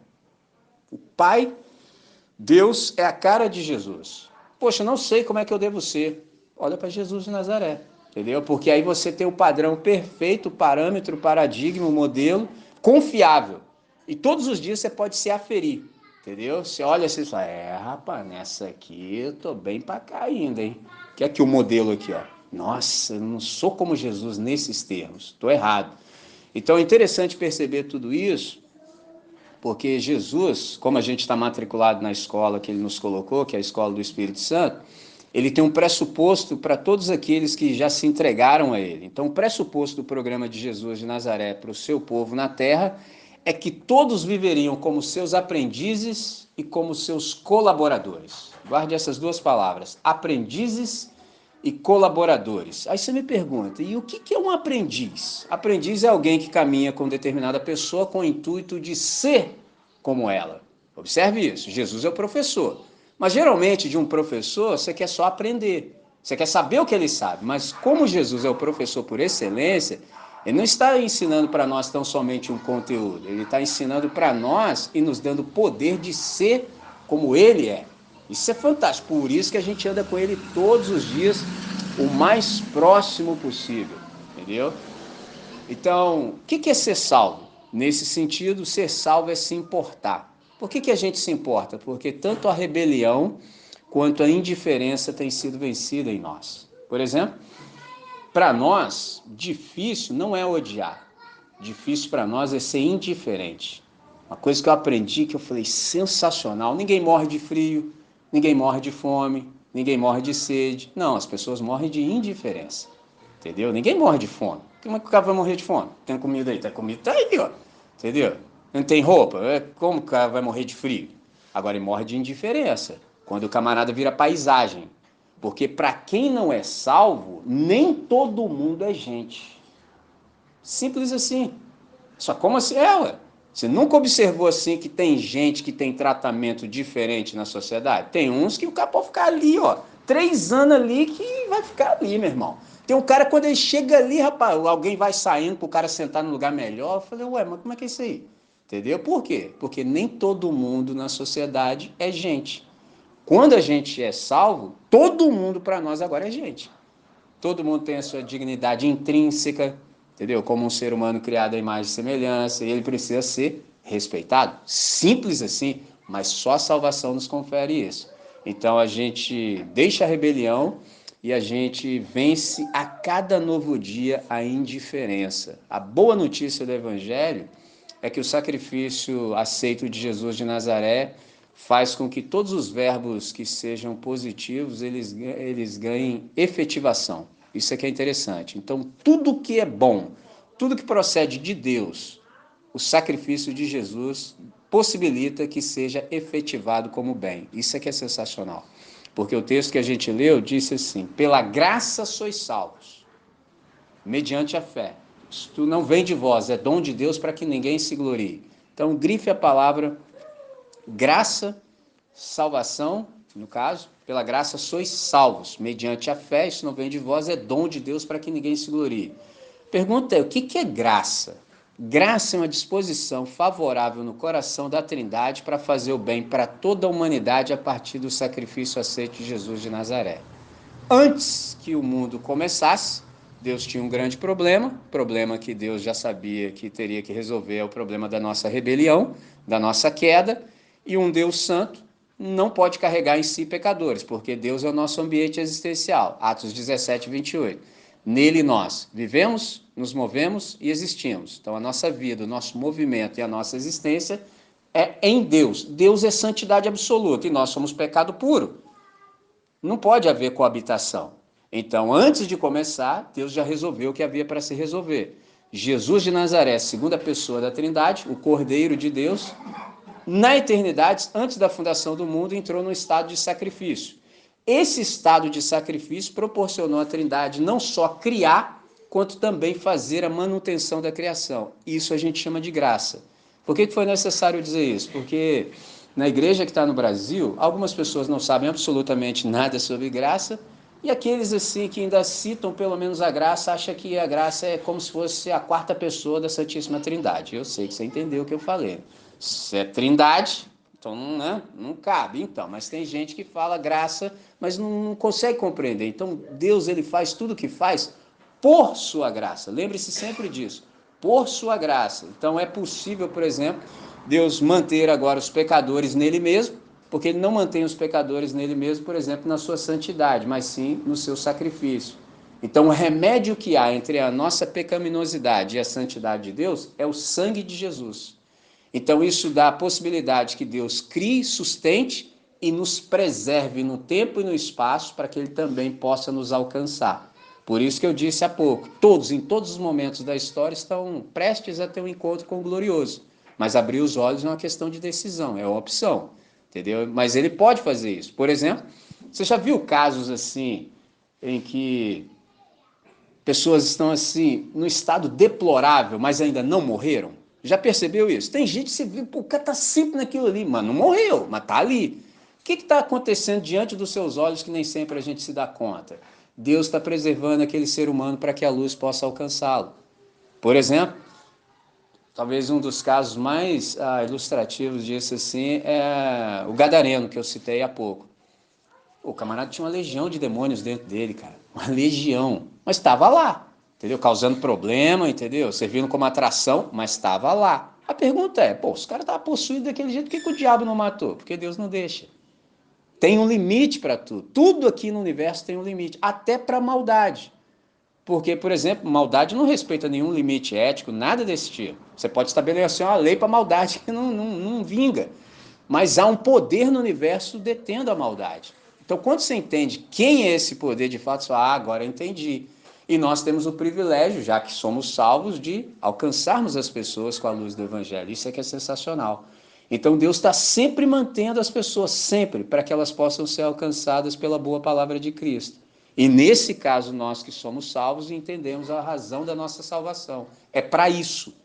S1: O Pai, Deus é a cara de Jesus. Poxa, não sei como é que eu devo ser. Olha para Jesus de Nazaré, entendeu? Porque aí você tem o padrão perfeito, o parâmetro, o paradigma, o modelo confiável. E todos os dias você pode se aferir, entendeu? Você olha assim e fala, rapaz, nessa aqui eu tô bem para cá ainda, hein? Que é aqui o modelo aqui, ó. Nossa, eu não sou como Jesus nesses termos, tô errado. Então é interessante perceber tudo isso, porque Jesus, como a gente está matriculado na escola que ele nos colocou, que é a escola do Espírito Santo, ele tem um pressuposto para todos aqueles que já se entregaram a ele. Então, o pressuposto do programa de Jesus de Nazaré para o seu povo na terra é que todos viveriam como seus aprendizes e como seus colaboradores. Guarde essas duas palavras, aprendizes e colaboradores. Aí você me pergunta, e o que é um aprendiz? Aprendiz é alguém que caminha com determinada pessoa com o intuito de ser como ela. Observe isso, Jesus é o professor. Mas geralmente de um professor você quer só aprender, você quer saber o que ele sabe. Mas como Jesus é o professor por excelência, ele não está ensinando para nós tão somente um conteúdo, ele está ensinando para nós e nos dando poder de ser como ele é. Isso é fantástico, por isso que a gente anda com ele todos os dias, o mais próximo possível, entendeu? Então, o que é ser salvo? Nesse sentido, ser salvo é se importar. Por que a gente se importa? Porque tanto a rebelião quanto a indiferença tem sido vencida em nós. Por exemplo, para nós, difícil não é odiar. Difícil para nós é ser indiferente. Uma coisa que eu aprendi, que eu falei, sensacional. Ninguém morre de frio, ninguém morre de fome, ninguém morre de sede. Não, as pessoas morrem de indiferença. Entendeu? Ninguém morre de fome. Como é que o cara vai morrer de fome? Tem comida aí, tá comida? Tá aí, ó. Entendeu? Não tem roupa? Como o cara vai morrer de frio? Agora ele morre de indiferença. Quando o camarada vira paisagem. Porque para quem não é salvo, nem todo mundo é gente. Simples assim. Só como assim? Ué. Você nunca observou assim que tem gente que tem tratamento diferente na sociedade? Tem uns que o cara pode ficar ali, ó, 3 anos ali que vai ficar ali, meu irmão. Tem um cara, quando ele chega ali, rapaz, alguém vai saindo para o cara sentar no lugar melhor. Eu falei, ué, mas como é que é isso aí? Entendeu? Por quê? Porque nem todo mundo na sociedade é gente. Quando a gente é salvo, todo mundo para nós agora é gente. Todo mundo tem a sua dignidade intrínseca, entendeu? Como um ser humano criado à imagem e semelhança, e ele precisa ser respeitado. Simples assim, mas só a salvação nos confere isso. Então a gente deixa a rebelião e a gente vence a cada novo dia a indiferença. A boa notícia do Evangelho é que o sacrifício aceito de Jesus de Nazaré faz com que todos os verbos que sejam positivos, eles ganhem efetivação. Isso é que é interessante. Então, tudo que é bom, tudo que procede de Deus, o sacrifício de Jesus possibilita que seja efetivado como bem. Isso é que é sensacional. Porque o texto que a gente leu disse assim: pela graça sois salvos, mediante a fé. Isto não vem de vós, é dom de Deus para que ninguém se glorie. Então, grife a palavra graça, salvação, no caso, pela graça sois salvos, mediante a fé, isso não vem de vós, é dom de Deus para que ninguém se glorie. Pergunta é, o que é graça? Graça é uma disposição favorável no coração da Trindade para fazer o bem para toda a humanidade a partir do sacrifício aceito de Jesus de Nazaré. Antes que o mundo começasse, Deus tinha um grande problema que Deus já sabia que teria que resolver, é o problema da nossa rebelião, da nossa queda, e um Deus santo não pode carregar em si pecadores, porque Deus é o nosso ambiente existencial. Atos 17, 28. Nele nós vivemos, nos movemos e existimos. Então a nossa vida, o nosso movimento e a nossa existência é em Deus. Deus é santidade absoluta e nós somos pecado puro. Não pode haver coabitação. Então, antes de começar, Deus já resolveu o que havia para se resolver. Jesus de Nazaré, segunda pessoa da Trindade, o Cordeiro de Deus, na eternidade, antes da fundação do mundo, entrou num estado de sacrifício. Esse estado de sacrifício proporcionou à Trindade não só criar, quanto também fazer a manutenção da criação. Isso a gente chama de graça. Por que foi necessário dizer isso? Porque na igreja que está no Brasil, algumas pessoas não sabem absolutamente nada sobre graça, e aqueles assim que ainda citam pelo menos a graça, acham que a graça é como se fosse a quarta pessoa da Santíssima Trindade. Eu sei que você entendeu o que eu falei. Se é Trindade, então não cabe. Então, mas tem gente que fala graça, mas não consegue compreender. Então, Deus ele faz tudo o que faz por sua graça. Lembre-se sempre disso. Por sua graça. Então, é possível, por exemplo, Deus manter agora os pecadores nele mesmo, porque ele não mantém os pecadores nele mesmo, por exemplo, na sua santidade, mas sim no seu sacrifício. Então, o remédio que há entre a nossa pecaminosidade e a santidade de Deus é o sangue de Jesus. Então, isso dá a possibilidade que Deus crie, sustente e nos preserve no tempo e no espaço para que Ele também possa nos alcançar. Por isso que eu disse há pouco, todos, em todos os momentos da história, estão prestes a ter um encontro com o glorioso. Mas abrir os olhos é uma questão de decisão, é uma opção, entendeu? Mas Ele pode fazer isso. Por exemplo, você já viu casos assim, em que pessoas estão assim, num estado deplorável, mas ainda não morreram? Já percebeu isso? Tem gente que você vê, pô, o cara tá sempre naquilo ali, mas não morreu, mas tá ali. O que está acontecendo diante dos seus olhos que nem sempre a gente se dá conta? Deus está preservando aquele ser humano para que a luz possa alcançá-lo. Por exemplo, talvez um dos casos mais ilustrativos disso assim é o Gadareno, que eu citei há pouco. O camarada tinha uma legião de demônios dentro dele, cara. Uma legião. Mas estava lá, entendeu? Causando problema, entendeu? Servindo como atração, mas estava lá. A pergunta é, pô, os caras estavam possuídos daquele jeito, por que o diabo não matou? Porque Deus não deixa. Tem um limite para tudo. Tudo aqui no universo tem um limite, até para a maldade. Porque, por exemplo, maldade não respeita nenhum limite ético, nada desse tipo. Você pode estabelecer uma lei para maldade que não vinga. Mas há um poder no universo detendo a maldade. Então, quando você entende quem é esse poder, de fato, você fala, agora eu entendi. E nós temos o privilégio, já que somos salvos, de alcançarmos as pessoas com a luz do Evangelho. Isso é que é sensacional. Então, Deus está sempre mantendo as pessoas, sempre, para que elas possam ser alcançadas pela boa palavra de Cristo. E nesse caso, nós que somos salvos, entendemos a razão da nossa salvação. É para isso.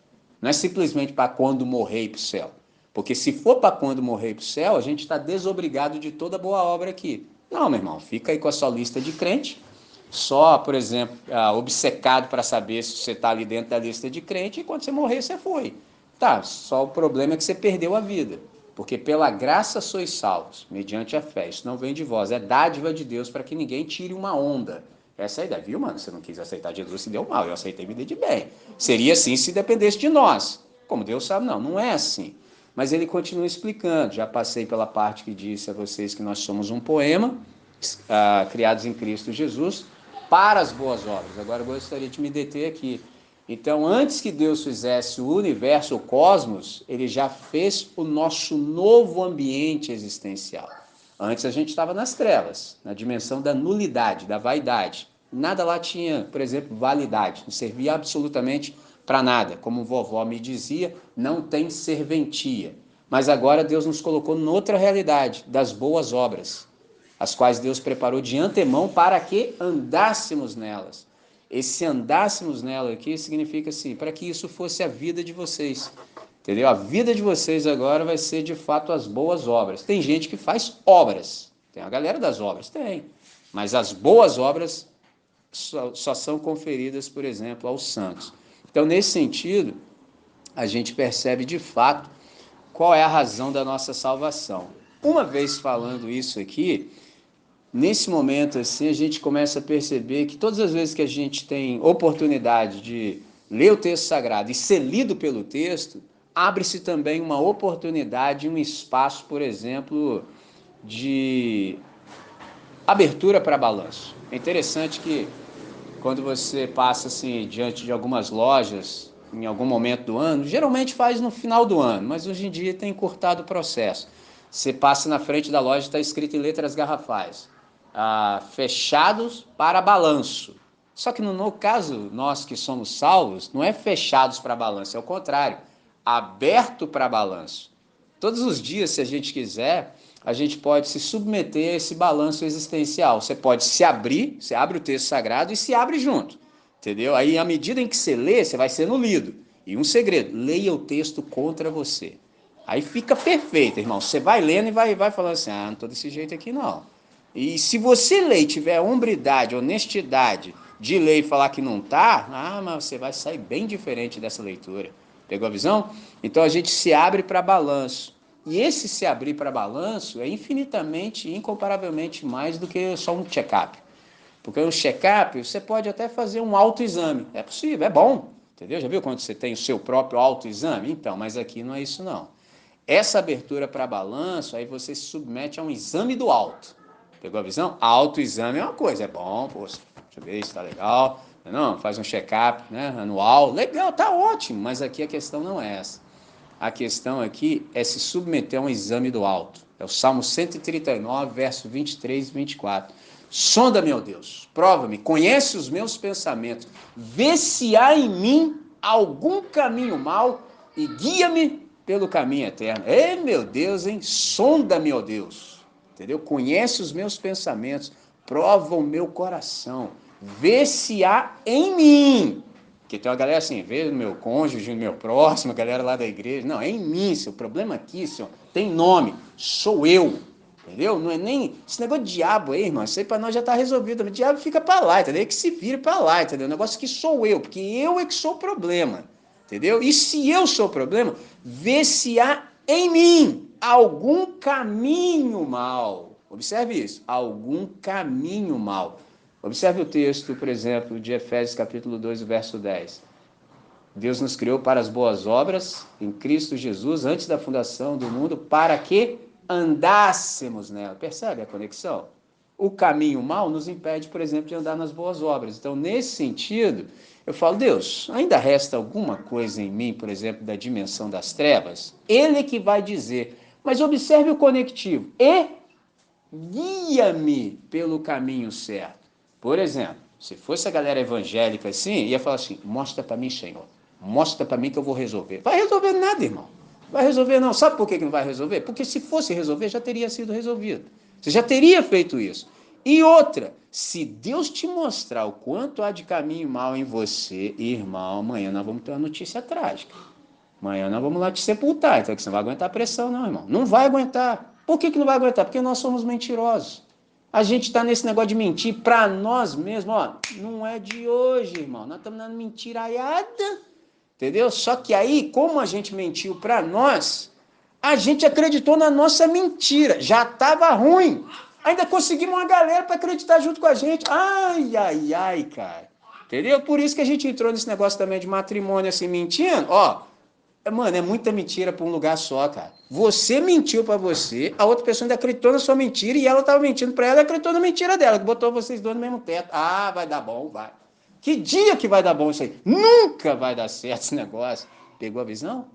S1: Não é simplesmente para quando morrer e ir para o céu. Porque se for para quando morrer e ir para o céu, a gente está desobrigado de toda boa obra aqui. Não, meu irmão, fica aí com a sua lista de crente, só, por exemplo, obcecado para saber se você está ali dentro da lista de crente, e quando você morrer, você foi. Tá, só o problema é que você perdeu a vida. Porque pela graça sois salvos, mediante a fé. Isso não vem de vós, é dádiva de Deus para que ninguém tire uma onda. Essa é a ideia, viu, mano? Você não quis aceitar Jesus, se deu mal. Eu aceitei, me dei de bem. Seria assim se dependesse de nós. Como Deus sabe, não é assim. Mas ele continua explicando. Já passei pela parte que disse a vocês que nós somos um poema, criados em Cristo Jesus, para as boas obras. Agora eu gostaria de me deter aqui. Então, antes que Deus fizesse o universo, o cosmos, ele já fez o nosso novo ambiente existencial. Antes a gente estava nas trevas, na dimensão da nulidade, da vaidade. Nada lá tinha, por exemplo, validade, não servia absolutamente para nada. Como vovó me dizia, não tem serventia. Mas agora Deus nos colocou noutra realidade, das boas obras, as quais Deus preparou de antemão para que andássemos nelas. Esse andássemos nela aqui significa assim, para que isso fosse a vida de vocês. Entendeu? A vida de vocês agora vai ser de fato as boas obras. Tem gente que faz obras, tem a galera das obras, tem. Mas as boas obras só são conferidas, por exemplo, aos santos. Então, nesse sentido, a gente percebe de fato qual é a razão da nossa salvação. Uma vez falando isso aqui, nesse momento, assim, a gente começa a perceber que todas as vezes que a gente tem oportunidade de ler o texto sagrado e ser lido pelo texto, abre-se também uma oportunidade, um espaço, por exemplo, de abertura para balanço. É interessante que quando você passa assim diante de algumas lojas em algum momento do ano, geralmente faz no final do ano, mas hoje em dia tem encurtado o processo. Você passa na frente da loja, está escrito em letras garrafais: fechados para balanço. Só que no caso, nós que somos salvos, não é fechados para balanço, é o contrário, aberto para balanço. Todos os dias, se a gente quiser, a gente pode se submeter a esse balanço existencial. Você pode se abrir, você abre o texto sagrado e se abre junto, entendeu? Aí, à medida em que você lê, você vai sendo lido. E um segredo, leia o texto contra você. Aí fica perfeito, irmão. Você vai lendo e vai falando assim, não estou desse jeito aqui não. E se você ler e tiver hombridade, honestidade de ler e falar que não está, mas você vai sair bem diferente dessa leitura. Pegou a visão? Então a gente se abre para balanço. E esse se abrir para balanço é infinitamente, incomparavelmente mais do que só um check-up. Porque um check-up, você pode até fazer um autoexame. É possível, é bom. Entendeu? Já viu quando você tem o seu próprio autoexame? Então, mas aqui não é isso não. Essa abertura para balanço, aí você se submete a um exame do alto. Pegou a visão? Autoexame é uma coisa, é bom, pô, deixa eu ver se está legal. Não, faz um check-up, né, anual. Legal, tá ótimo, mas aqui a questão não é essa. A questão aqui é se submeter a um exame do alto. É o Salmo 139, verso 23 e 24. Sonda-me, ó Deus, prova-me, conhece os meus pensamentos, vê se há em mim algum caminho mau e guia-me pelo caminho eterno. Ei, meu Deus, hein? Sonda-me, ó Deus. Entendeu? Conhece os meus pensamentos, prova o meu coração, vê se há em mim. Porque tem uma galera assim, vê no meu cônjuge, no meu próximo, a galera lá da igreja. Não, é em mim, seu problema aqui, senhor, tem nome, sou eu. Entendeu? Não é nem esse negócio de diabo aí, irmão. Isso aí pra nós já tá resolvido. O diabo fica pra lá, entendeu? É que se vire pra lá, entendeu? O negócio que sou eu, porque eu é que sou o problema, entendeu? E se eu sou o problema, vê se há em mim algum caminho mal. Observe isso, algum caminho mal. Observe o texto, por exemplo, de Efésios capítulo 2, verso 10. Deus nos criou para as boas obras em Cristo Jesus, antes da fundação do mundo, para que andássemos nela. Percebe a conexão? O caminho mal nos impede, por exemplo, de andar nas boas obras. Então, nesse sentido, eu falo, Deus, ainda resta alguma coisa em mim, por exemplo, da dimensão das trevas? Ele que vai dizer, mas observe o conectivo, e guia-me pelo caminho certo. Por exemplo, se fosse a galera evangélica assim, ia falar assim, mostra para mim, Senhor, mostra para mim que eu vou resolver. Vai resolver nada, irmão. Vai resolver não. Sabe por que não vai resolver? Porque se fosse resolver, já teria sido resolvido. Você já teria feito isso. E outra, se Deus te mostrar o quanto há de caminho mal em você, irmão, amanhã nós vamos ter uma notícia trágica. Amanhã nós vamos lá te sepultar. Então você não vai aguentar a pressão, não, irmão. Não vai aguentar. Por que não vai aguentar? Porque nós somos mentirosos. A gente está nesse negócio de mentir para nós mesmos. Ó, não é de hoje, irmão. Nós estamos dando mentiraiada. Entendeu? Só que aí, como a gente mentiu para nós, a gente acreditou na nossa mentira. Já estava ruim. Ainda conseguimos uma galera para acreditar junto com a gente. Ai, ai, ai, cara. Entendeu? Por isso que a gente entrou nesse negócio também de matrimônio assim, mentindo. Ó, mano, é muita mentira para um lugar só, cara. Você mentiu para você, a outra pessoa ainda acreditou na sua mentira e ela estava mentindo para ela e acreditou na mentira dela, que botou vocês dois no mesmo teto. Ah, vai dar bom, vai. Que dia que vai dar bom isso aí? Nunca vai dar certo esse negócio. Pegou a visão?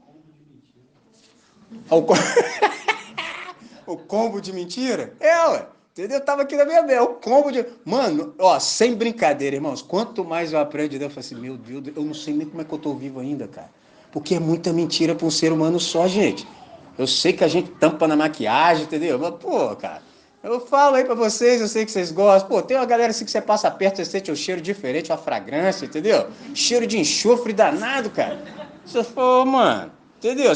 S1: O combo de mentira? Ué. Entendeu? Tava aqui na minha mente. O combo de... Mano, ó, sem brincadeira, irmãos. Quanto mais eu aprendo de Deus, eu falo assim, meu Deus, eu não sei nem como é que eu tô vivo ainda, cara. Porque é muita mentira para um ser humano só, gente. Eu sei que a gente tampa na maquiagem, entendeu? Mas, pô, cara, eu falo aí pra vocês, eu sei que vocês gostam. Pô, tem uma galera assim que você passa perto, você sente um cheiro diferente, uma fragrância, entendeu? Cheiro de enxofre danado, cara. Você falou, mano, entendeu?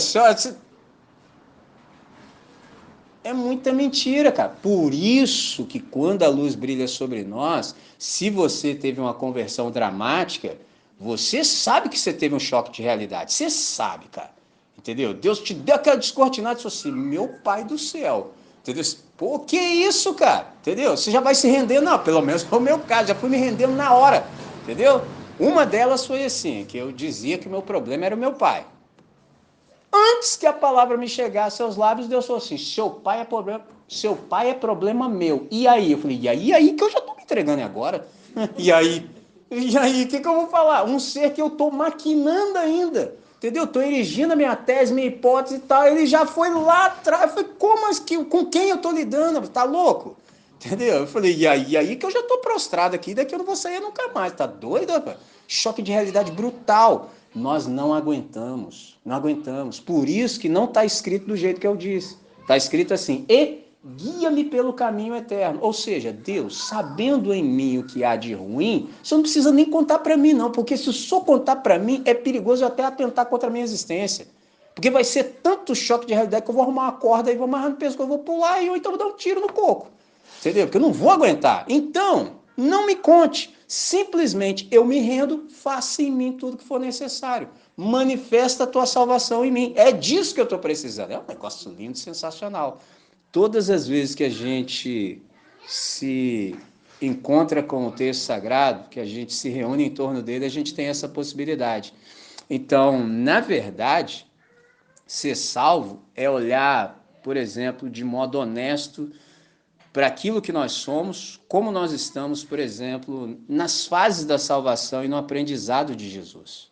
S1: É muita mentira, cara. Por isso que quando a luz brilha sobre nós, se você teve uma conversão dramática, você sabe que você teve um choque de realidade. Você sabe, cara. Entendeu? Deus te deu aquela descortinada e falou assim, meu pai do céu. Entendeu? Pô, que isso, cara? Entendeu? Você já vai se render, não. Pelo menos foi o meu caso, já fui me rendendo na hora. Entendeu? Uma delas foi assim, que eu dizia que o meu problema era o meu pai. Antes que a palavra me chegasse aos lábios, Deus falou assim, seu pai é problema meu. E aí? Eu falei, e aí que eu já estou me entregando agora? E aí? O que eu vou falar? Um ser que eu estou maquinando ainda. Entendeu? Estou erigindo a minha tese, minha hipótese e tal. Ele já foi lá atrás. Eu falei, como assim? Com quem eu estou lidando? Tá louco? Entendeu? Eu falei, e aí que eu já estou prostrado aqui, daqui eu não vou sair nunca mais. Tá doido, rapaz? Choque de realidade brutal. Nós não aguentamos, não aguentamos. Por isso que não está escrito do jeito que eu disse. Está escrito assim, e guia-me pelo caminho eterno. Ou seja, Deus, sabendo em mim o que há de ruim, você não precisa nem contar para mim não, porque se só contar para mim, é perigoso até atentar contra a minha existência. Porque vai ser tanto choque de realidade que eu vou arrumar uma corda e vou amarrar no pescoço, eu vou pular e eu então vou dar um tiro no coco. Entendeu? Porque eu não vou aguentar. Então, não me conte. Simplesmente eu me rendo, faça em mim tudo que for necessário. Manifesta a tua salvação em mim. É disso que eu estou precisando. É um negócio lindo, sensacional. Todas as vezes que a gente se encontra com o texto sagrado, que a gente se reúne em torno dele, a gente tem essa possibilidade. Então, na verdade, ser salvo é olhar, por exemplo, de modo honesto para aquilo que nós somos, como nós estamos, por exemplo, nas fases da salvação e no aprendizado de Jesus.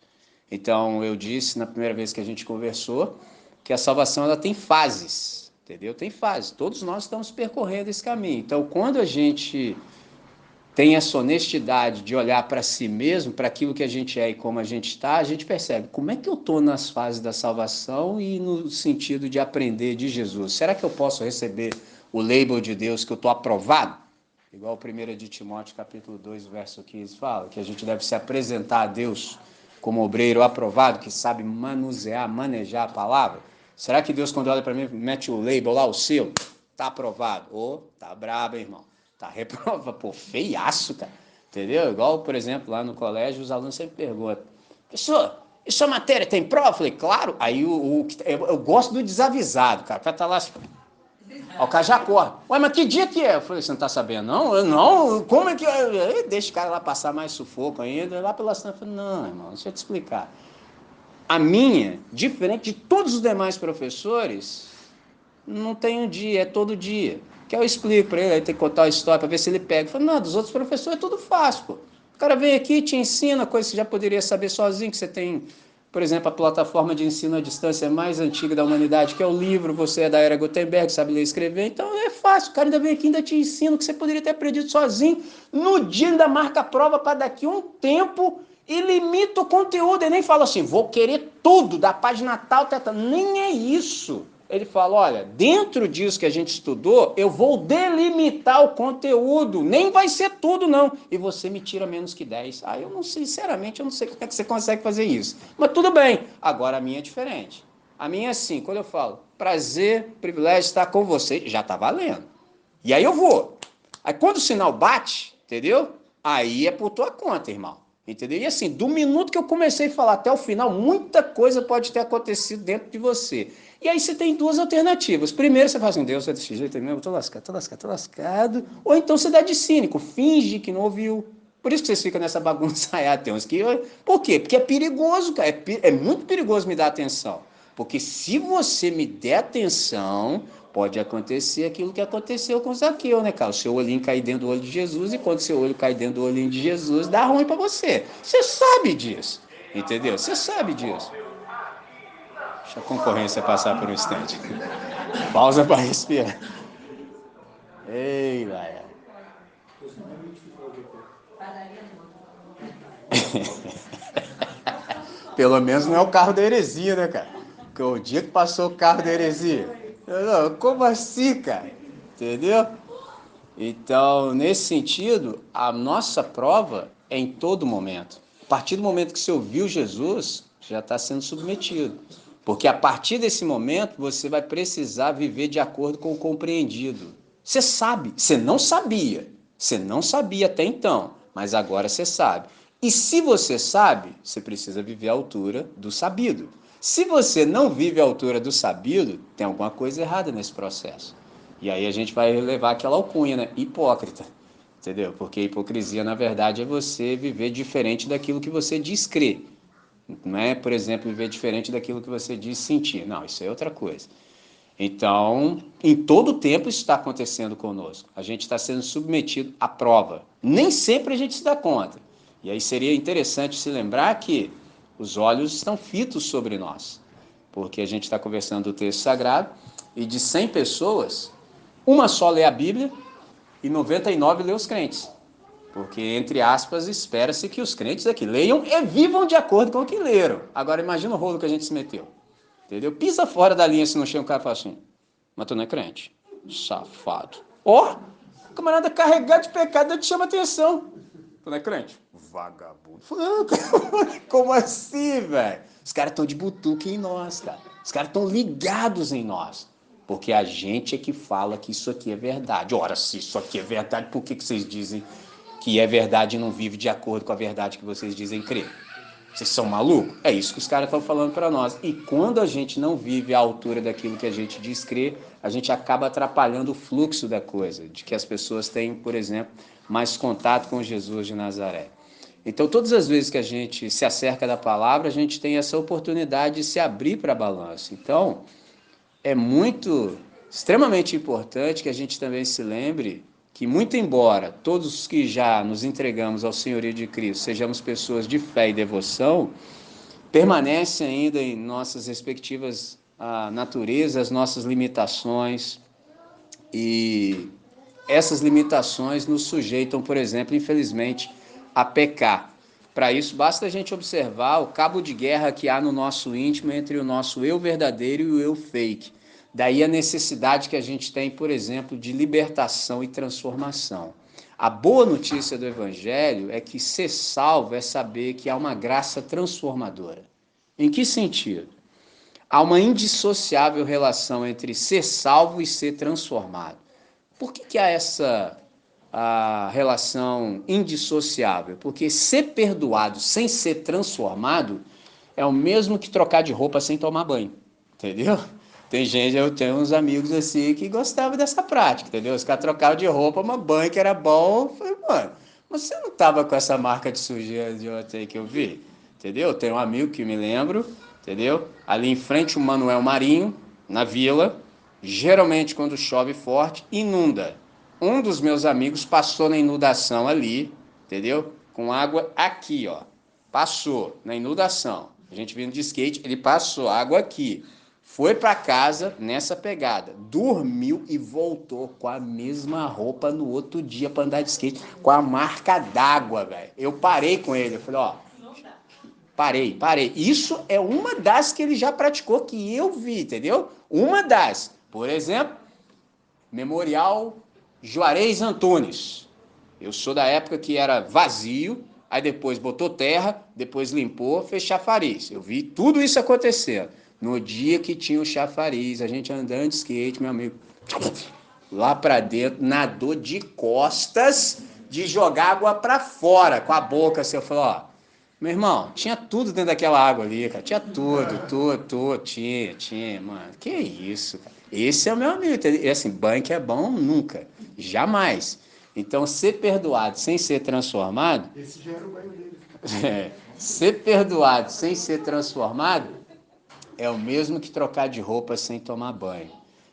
S1: Então, eu disse na primeira vez que a gente conversou que a salvação ela tem fases, entendeu? Tem fases. Todos nós estamos percorrendo esse caminho. Então, quando a gente tem essa honestidade de olhar para si mesmo, para aquilo que a gente é e como a gente está, a gente percebe como é que eu estou nas fases da salvação e no sentido de aprender de Jesus. Será que eu posso receber o label de Deus que eu estou aprovado? Igual o 1 de Timóteo, capítulo 2, verso 15, fala que a gente deve se apresentar a Deus como obreiro aprovado, que sabe manejar a palavra. Será que Deus, quando olha para mim, mete o label lá, o selo? Tá aprovado. Ô, tá brabo, hein, irmão? Tá reprova, pô, feiaço, cara. Entendeu? Igual, por exemplo, lá no colégio, os alunos sempre perguntam, professor, e sua matéria tem prova? Eu falei, claro. Aí eu gosto do desavisado, cara. O cara tá lá assim, ó, o cara já corre. Ué, mas que dia que é? Eu falei, você não tá sabendo, não? Eu, não, como é que é? Deixa o cara lá passar mais sufoco ainda. Lá pela cena, eu falei, não, irmão, deixa eu te explicar. A minha, diferente de todos os demais professores, não tem um dia, é todo dia. Que eu explico para ele, aí tem que contar a história para ver se ele pega. Eu falo, não, dos outros professores é tudo fácil, pô. O cara vem aqui e te ensina coisas que você já poderia saber sozinho, que você tem, por exemplo, a plataforma de ensino à distância mais antiga da humanidade, que é o livro, você é da era Gutenberg, sabe ler e escrever, então é fácil, o cara ainda vem aqui e ainda te ensina o que você poderia ter aprendido sozinho, no dia ainda marca a prova para daqui um tempo e limita o conteúdo, e nem fala assim, vou querer tudo da página tal, nem é isso. ele fala, olha, dentro disso que a gente estudou, eu vou delimitar o conteúdo, nem vai ser tudo não, e você me tira menos que 10. Eu não sei, sinceramente, eu não sei como é que você consegue fazer isso, mas tudo bem. Agora a minha é diferente. A minha é assim, quando eu falo, prazer, privilégio estar com você, já está valendo. E aí eu vou. Aí quando o sinal bate, entendeu? Aí é por tua conta, irmão. Entendeu? E assim, do minuto que eu comecei a falar até o final, muita coisa pode ter acontecido dentro de você. E aí você tem duas alternativas. Primeiro você fala assim, Deus é desse jeito mesmo, tô lascado, tô lascado, tô lascado. Ou então você dá de cínico, finge que não ouviu. Por isso que vocês ficam nessa bagunça aí, tem uns que... Por quê? Porque é perigoso, cara. É muito perigoso me dar atenção. Porque se você me der atenção, pode acontecer aquilo que aconteceu com Zaqueu, né, cara? O seu olhinho cai dentro do olho de Jesus, e quando seu olho cai dentro do olhinho de Jesus, dá ruim para você. Você sabe disso, entendeu? Você sabe disso. Deixa a concorrência passar por um instante. Pausa para respirar. Ei, Laia. Pelo menos não é o carro da heresia, né, cara? Porque o dia que passou o carro da heresia. Não, como assim, cara? Entendeu? Então, nesse sentido, a nossa prova é em todo momento. A partir do momento que você ouviu Jesus, já está sendo submetido. Porque a partir desse momento, você vai precisar viver de acordo com o compreendido. Você sabe, você não sabia até então, mas agora você sabe. E se você sabe, você precisa viver à altura do sabido. Se você não vive à altura do sabido, tem alguma coisa errada nesse processo. E aí a gente vai levar aquela alcunha, né? Hipócrita. Entendeu? Porque hipocrisia, na verdade, é você viver diferente daquilo que você diz crer. Não é, por exemplo, viver diferente daquilo que você diz sentir. Não, isso é outra coisa. Então, em todo tempo isso está acontecendo conosco. A gente está sendo submetido à prova. Nem sempre a gente se dá conta. E aí seria interessante se lembrar que os olhos estão fitos sobre nós. Porque a gente está conversando do texto sagrado e de 100 pessoas, uma só lê a Bíblia e 99 lê os crentes. Porque, entre aspas, espera-se que os crentes aqui leiam e vivam de acordo com o que leram. Agora, imagina o rolo que a gente se meteu. Entendeu? Pisa fora da linha se não chega um cara e fala assim, mas tu não é crente. Safado. Ó, camarada carregado de pecado, eu te chamo a atenção. Tu não é crente? Vagabundo. Como assim, velho? Os caras estão de butuca em nós, cara. Os caras estão ligados em nós. Porque a gente é que fala que isso aqui é verdade. Ora, se isso aqui é verdade, por que vocês dizem que é verdade e não vive de acordo com a verdade que vocês dizem crer? Vocês são malucos? É isso que os caras estão falando para nós. E quando a gente não vive à altura daquilo que a gente diz crer, a gente acaba atrapalhando o fluxo da coisa, de que as pessoas têm, por exemplo, mais contato com Jesus de Nazaré. Então, todas as vezes que a gente se acerca da palavra, a gente tem essa oportunidade de se abrir para a balança. Então, é extremamente importante que a gente também se lembre que, muito embora todos que já nos entregamos ao senhorio de Cristo sejamos pessoas de fé e devoção, permanece ainda em nossas respectivas naturezas, nossas limitações, e essas limitações nos sujeitam, por exemplo, infelizmente, a pecar. Para isso, basta a gente observar o cabo de guerra que há no nosso íntimo entre o nosso eu verdadeiro e o eu fake. Daí a necessidade que a gente tem, por exemplo, de libertação e transformação. A boa notícia do Evangelho é que ser salvo é saber que há uma graça transformadora. Em que sentido? Há uma indissociável relação entre ser salvo e ser transformado. Por que há essa relação indissociável? Porque ser perdoado sem ser transformado é o mesmo que trocar de roupa sem tomar banho, entendeu? Tem gente, eu tenho uns amigos assim que gostavam dessa prática, entendeu? Os caras trocavam de roupa, mas banho que era bom. Eu falei, mano, mas você não tava com essa marca de sujeira de ontem aí que eu vi? Entendeu? Tem um amigo que me lembro, entendeu? Ali em frente o Manuel Marinho, na vila, geralmente quando chove forte, inunda. Um dos meus amigos passou na inundação ali, entendeu? Com água aqui, ó. Passou na inundação. A gente vindo de skate, ele passou água aqui. Foi para casa nessa pegada, dormiu e voltou com a mesma roupa no outro dia para andar de skate, com a marca d'água, velho. Eu parei com ele, eu falei, ó, parei. Isso é uma das que ele já praticou, que eu vi, entendeu? Uma das. Por exemplo, Memorial Juarez Antunes. Eu sou da época que era vazio, aí depois botou terra, depois limpou, fez chafariz. Eu vi tudo isso acontecendo. No dia que tinha o chafariz, a gente andando de skate, meu amigo, lá pra dentro, nadou de costas, de jogar água pra fora, com a boca assim. Eu falei, ó, meu irmão, tinha tudo dentro daquela água ali, cara. Tinha tudo, tinha, mano. Que isso, cara. Esse é o meu amigo. E assim, banho que é bom nunca, jamais. Então, ser perdoado sem ser transformado,
S2: Esse já era o banho dele.
S1: ser perdoado sem ser transformado é o mesmo que trocar de roupa sem tomar banho.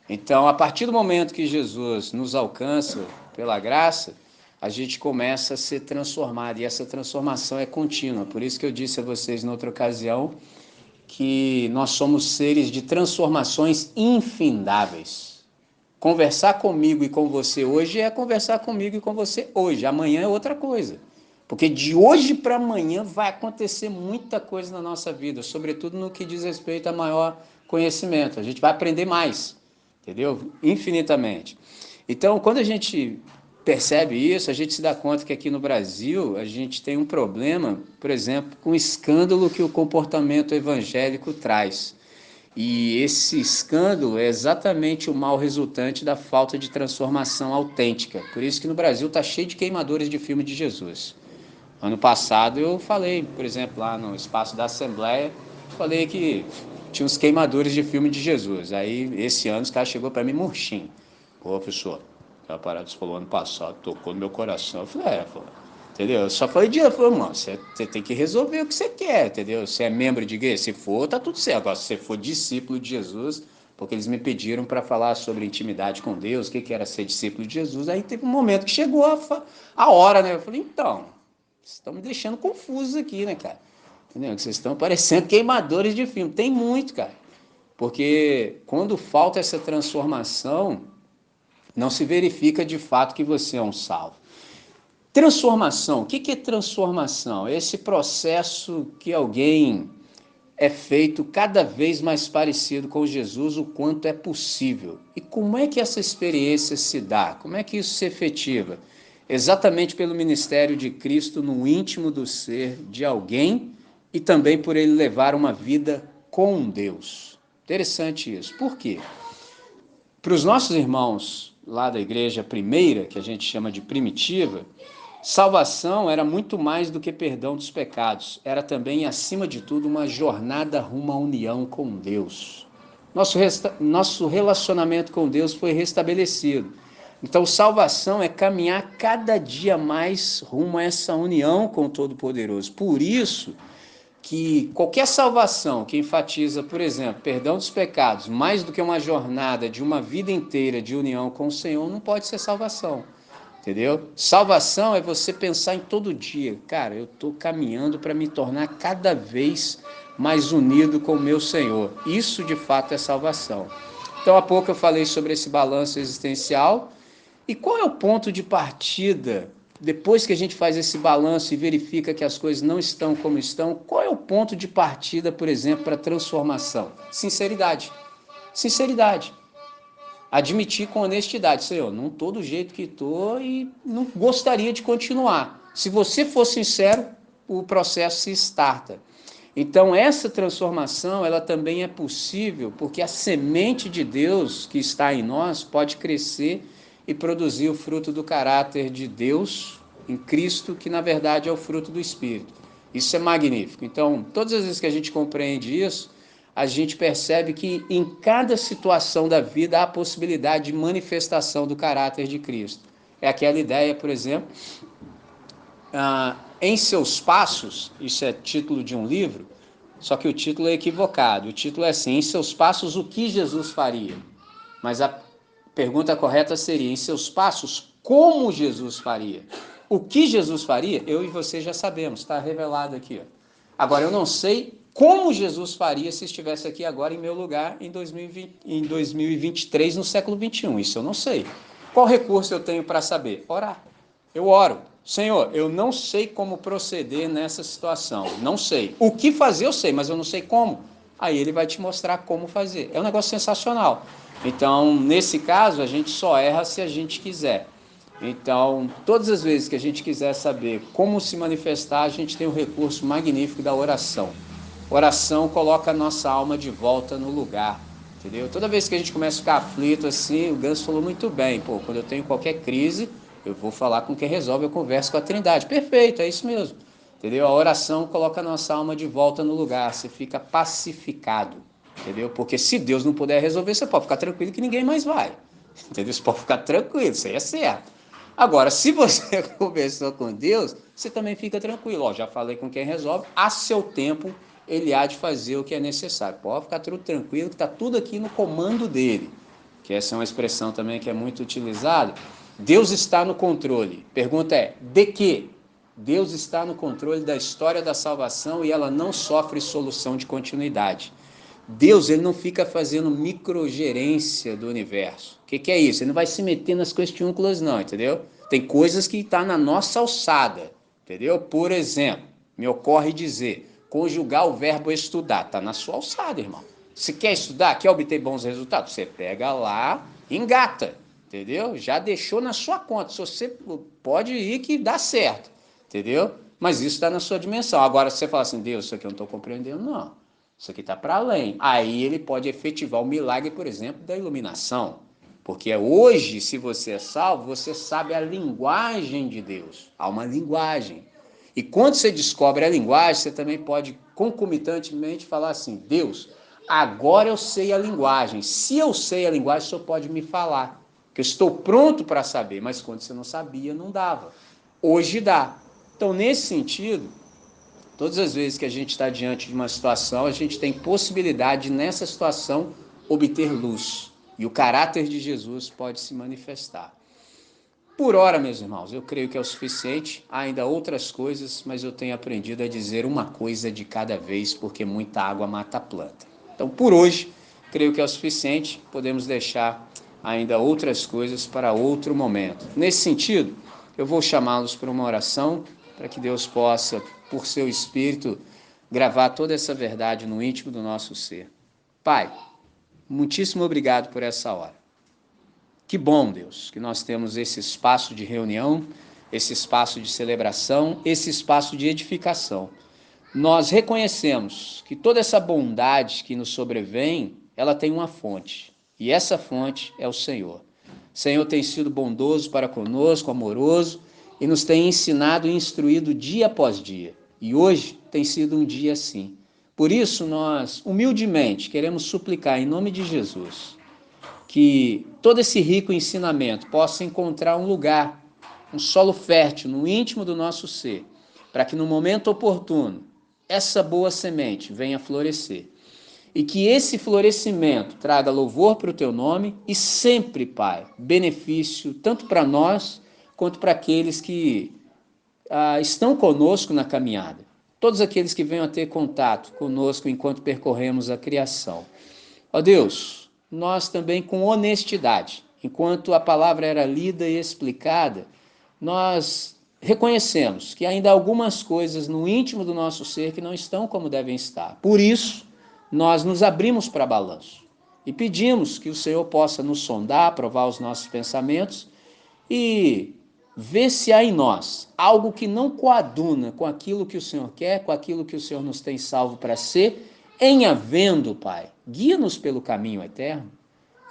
S1: Então, a partir do momento que Jesus nos alcança pela graça, a gente começa a ser transformado, e essa transformação é contínua. Por isso que eu disse a vocês noutra ocasião que nós somos seres de transformações infindáveis. Conversar comigo e com você hoje é conversar comigo e com você hoje. Amanhã é outra coisa. Porque de hoje para amanhã vai acontecer muita coisa na nossa vida, sobretudo no que diz respeito a maior conhecimento. A gente vai aprender mais, entendeu? Infinitamente. Então, quando a gente percebe isso, a gente se dá conta que aqui no Brasil a gente tem um problema, por exemplo, com o escândalo que o comportamento evangélico traz. E esse escândalo é exatamente o mal resultante da falta de transformação autêntica. Por isso que no Brasil está cheio de queimadores de filme de Jesus. Ano passado eu falei, por exemplo, lá no espaço da Assembleia, falei que tinha uns queimadores de filme de Jesus. Aí esse ano os caras chegou para mim murchinho. Pô, professor, aquela parada que você falou ano passado, tocou no meu coração. Eu falei, entendeu? Eu só falei, mano, você tem que resolver o que você quer, entendeu? Você é membro de igreja? Se for, tá tudo certo. Agora, se você for discípulo de Jesus, porque eles me pediram para falar sobre intimidade com Deus, o que era ser discípulo de Jesus, aí teve um momento que chegou a hora, né? Eu falei, então, vocês estão me deixando confuso aqui, né, cara? Entendeu? Vocês estão parecendo queimadores de filme. Tem muito, cara. Porque quando falta essa transformação, não se verifica de fato que você é um salvo. Transformação, o que é transformação? É esse processo que alguém é feito cada vez mais parecido com Jesus, o quanto é possível. E como é que essa experiência se dá? Como é que isso se efetiva? Exatamente pelo ministério de Cristo no íntimo do ser de alguém e também por ele levar uma vida com Deus. Interessante isso. Por quê? Para os nossos irmãos lá da igreja primeira, que a gente chama de primitiva, salvação era muito mais do que perdão dos pecados. Era também, acima de tudo, uma jornada rumo à união com Deus. Nosso relacionamento com Deus foi restabelecido. Então, salvação é caminhar cada dia mais rumo a essa união com o Todo-Poderoso. Por isso que qualquer salvação que enfatiza, por exemplo, perdão dos pecados, mais do que uma jornada de uma vida inteira de união com o Senhor, não pode ser salvação. Entendeu? Salvação é você pensar em todo dia, cara, eu estou caminhando para me tornar cada vez mais unido com o meu Senhor. Isso de fato é salvação. Então há pouco eu falei sobre esse balanço existencial. E qual é o ponto de partida, depois que a gente faz esse balanço e verifica que as coisas não estão como estão, qual é o ponto de partida, por exemplo, para a transformação? Sinceridade. Sinceridade. Admitir com honestidade, Senhor, não estou do jeito que estou e não gostaria de continuar. Se você for sincero, o processo se starta. Então, essa transformação, ela também é possível porque a semente de Deus que está em nós pode crescer e produzir o fruto do caráter de Deus em Cristo, que na verdade é o fruto do Espírito. Isso é magnífico. Então, todas as vezes que a gente compreende isso, a gente percebe que em cada situação da vida há a possibilidade de manifestação do caráter de Cristo. É aquela ideia, por exemplo, em seus passos, isso é título de um livro, só que o título é equivocado. O título é assim, em seus passos, o que Jesus faria? Mas a pergunta correta seria, em seus passos, como Jesus faria? O que Jesus faria, eu e você já sabemos, está revelado aqui. Agora, eu não sei como Jesus faria se estivesse aqui agora em meu lugar em 2023, no século XXI. Isso eu não sei. Qual recurso eu tenho para saber? Orar. Eu oro. Senhor, eu não sei como proceder nessa situação. Não sei. O que fazer eu sei, mas eu não sei como. Aí ele vai te mostrar como fazer. É um negócio sensacional. Então, nesse caso, a gente só erra se a gente quiser. Então, todas as vezes que a gente quiser saber como se manifestar, a gente tem o recurso magnífico da oração. Oração coloca a nossa alma de volta no lugar, entendeu? Toda vez que a gente começa a ficar aflito assim, o Gans falou muito bem, pô, quando eu tenho qualquer crise, eu vou falar com quem resolve, eu converso com a Trindade. Perfeito, é isso mesmo, entendeu? A oração coloca a nossa alma de volta no lugar, você fica pacificado, entendeu? Porque se Deus não puder resolver, você pode ficar tranquilo que ninguém mais vai, entendeu? Você pode ficar tranquilo, isso aí é certo. Agora, se você conversou com Deus, você também fica tranquilo. Ó, já falei com quem resolve, a seu tempo ele há de fazer o que é necessário. Pode ficar tudo tranquilo, que está tudo aqui no comando dele. Que essa é uma expressão também que é muito utilizada. Deus está no controle. Pergunta é, de quê? Deus está no controle da história da salvação e ela não sofre solução de continuidade. Deus, ele não fica fazendo microgerência do universo. O que é isso? Ele não vai se meter nas questiúnculas não, entendeu? Tem coisas que estão na nossa alçada, entendeu? Por exemplo, me ocorre dizer, conjugar o verbo estudar, está na sua alçada, irmão. Se quer estudar, quer obter bons resultados, você pega lá, engata, entendeu? Já deixou na sua conta, se você pode ir que dá certo, entendeu? Mas isso está na sua dimensão. Agora, se você fala assim, Deus, isso aqui eu não estou compreendendo, não. Isso aqui está para além. Aí ele pode efetivar o milagre, por exemplo, da iluminação. Porque hoje, se você é salvo, você sabe a linguagem de Deus. Há uma linguagem. E quando você descobre a linguagem, você também pode concomitantemente falar assim, Deus, agora eu sei a linguagem. Se eu sei a linguagem, o Senhor pode me falar. Que eu estou pronto para saber, mas quando você não sabia, não dava. Hoje dá. Então, nesse sentido, todas as vezes que a gente está diante de uma situação, a gente tem possibilidade de, nessa situação, obter luz. E o caráter de Jesus pode se manifestar. Por hora, meus irmãos, eu creio que é o suficiente. Há ainda outras coisas, mas eu tenho aprendido a dizer uma coisa de cada vez, porque muita água mata a planta. Então, por hoje, creio que é o suficiente. Podemos deixar ainda outras coisas para outro momento. Nesse sentido, eu vou chamá-los para uma oração, para que Deus possa, por seu Espírito, gravar toda essa verdade no íntimo do nosso ser. Pai, muitíssimo obrigado por essa hora. Que bom, Deus, que nós temos esse espaço de reunião, esse espaço de celebração, esse espaço de edificação. Nós reconhecemos que toda essa bondade que nos sobrevém, ela tem uma fonte, e essa fonte é o Senhor. O Senhor tem sido bondoso para conosco, amoroso, e nos tem ensinado e instruído dia após dia. E hoje tem sido um dia assim. Por isso, nós, humildemente, queremos suplicar em nome de Jesus, que todo esse rico ensinamento possa encontrar um lugar, um solo fértil no íntimo do nosso ser, para que no momento oportuno essa boa semente venha florescer. E que esse florescimento traga louvor para o teu nome e sempre, Pai, benefício tanto para nós quanto para aqueles que estão conosco na caminhada. Todos aqueles que venham a ter contato conosco enquanto percorremos a criação. Ó Deus, nós também com honestidade, enquanto a palavra era lida e explicada, nós reconhecemos que ainda há algumas coisas no íntimo do nosso ser que não estão como devem estar. Por isso, nós nos abrimos para balanço e pedimos que o Senhor possa nos sondar, provar os nossos pensamentos e ver se há em nós algo que não coaduna com aquilo que o Senhor quer, com aquilo que o Senhor nos tem salvo para ser. Em havendo, Pai, guia-nos pelo caminho eterno.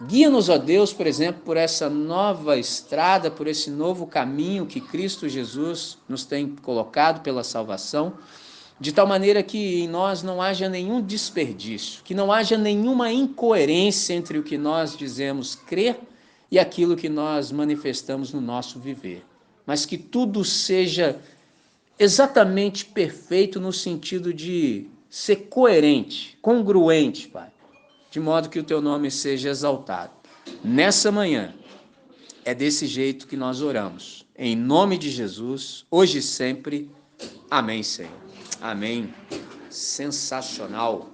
S1: Guia-nos, ó Deus, por exemplo, por essa nova estrada, por esse novo caminho que Cristo Jesus nos tem colocado pela salvação, de tal maneira que em nós não haja nenhum desperdício, que não haja nenhuma incoerência entre o que nós dizemos crer e aquilo que nós manifestamos no nosso viver, mas que tudo seja exatamente perfeito no sentido de ser coerente, congruente, Pai, de modo que o teu nome seja exaltado. Nessa manhã, é desse jeito que nós oramos. Em nome de Jesus, hoje e sempre. Amém, Senhor. Amém. Sensacional.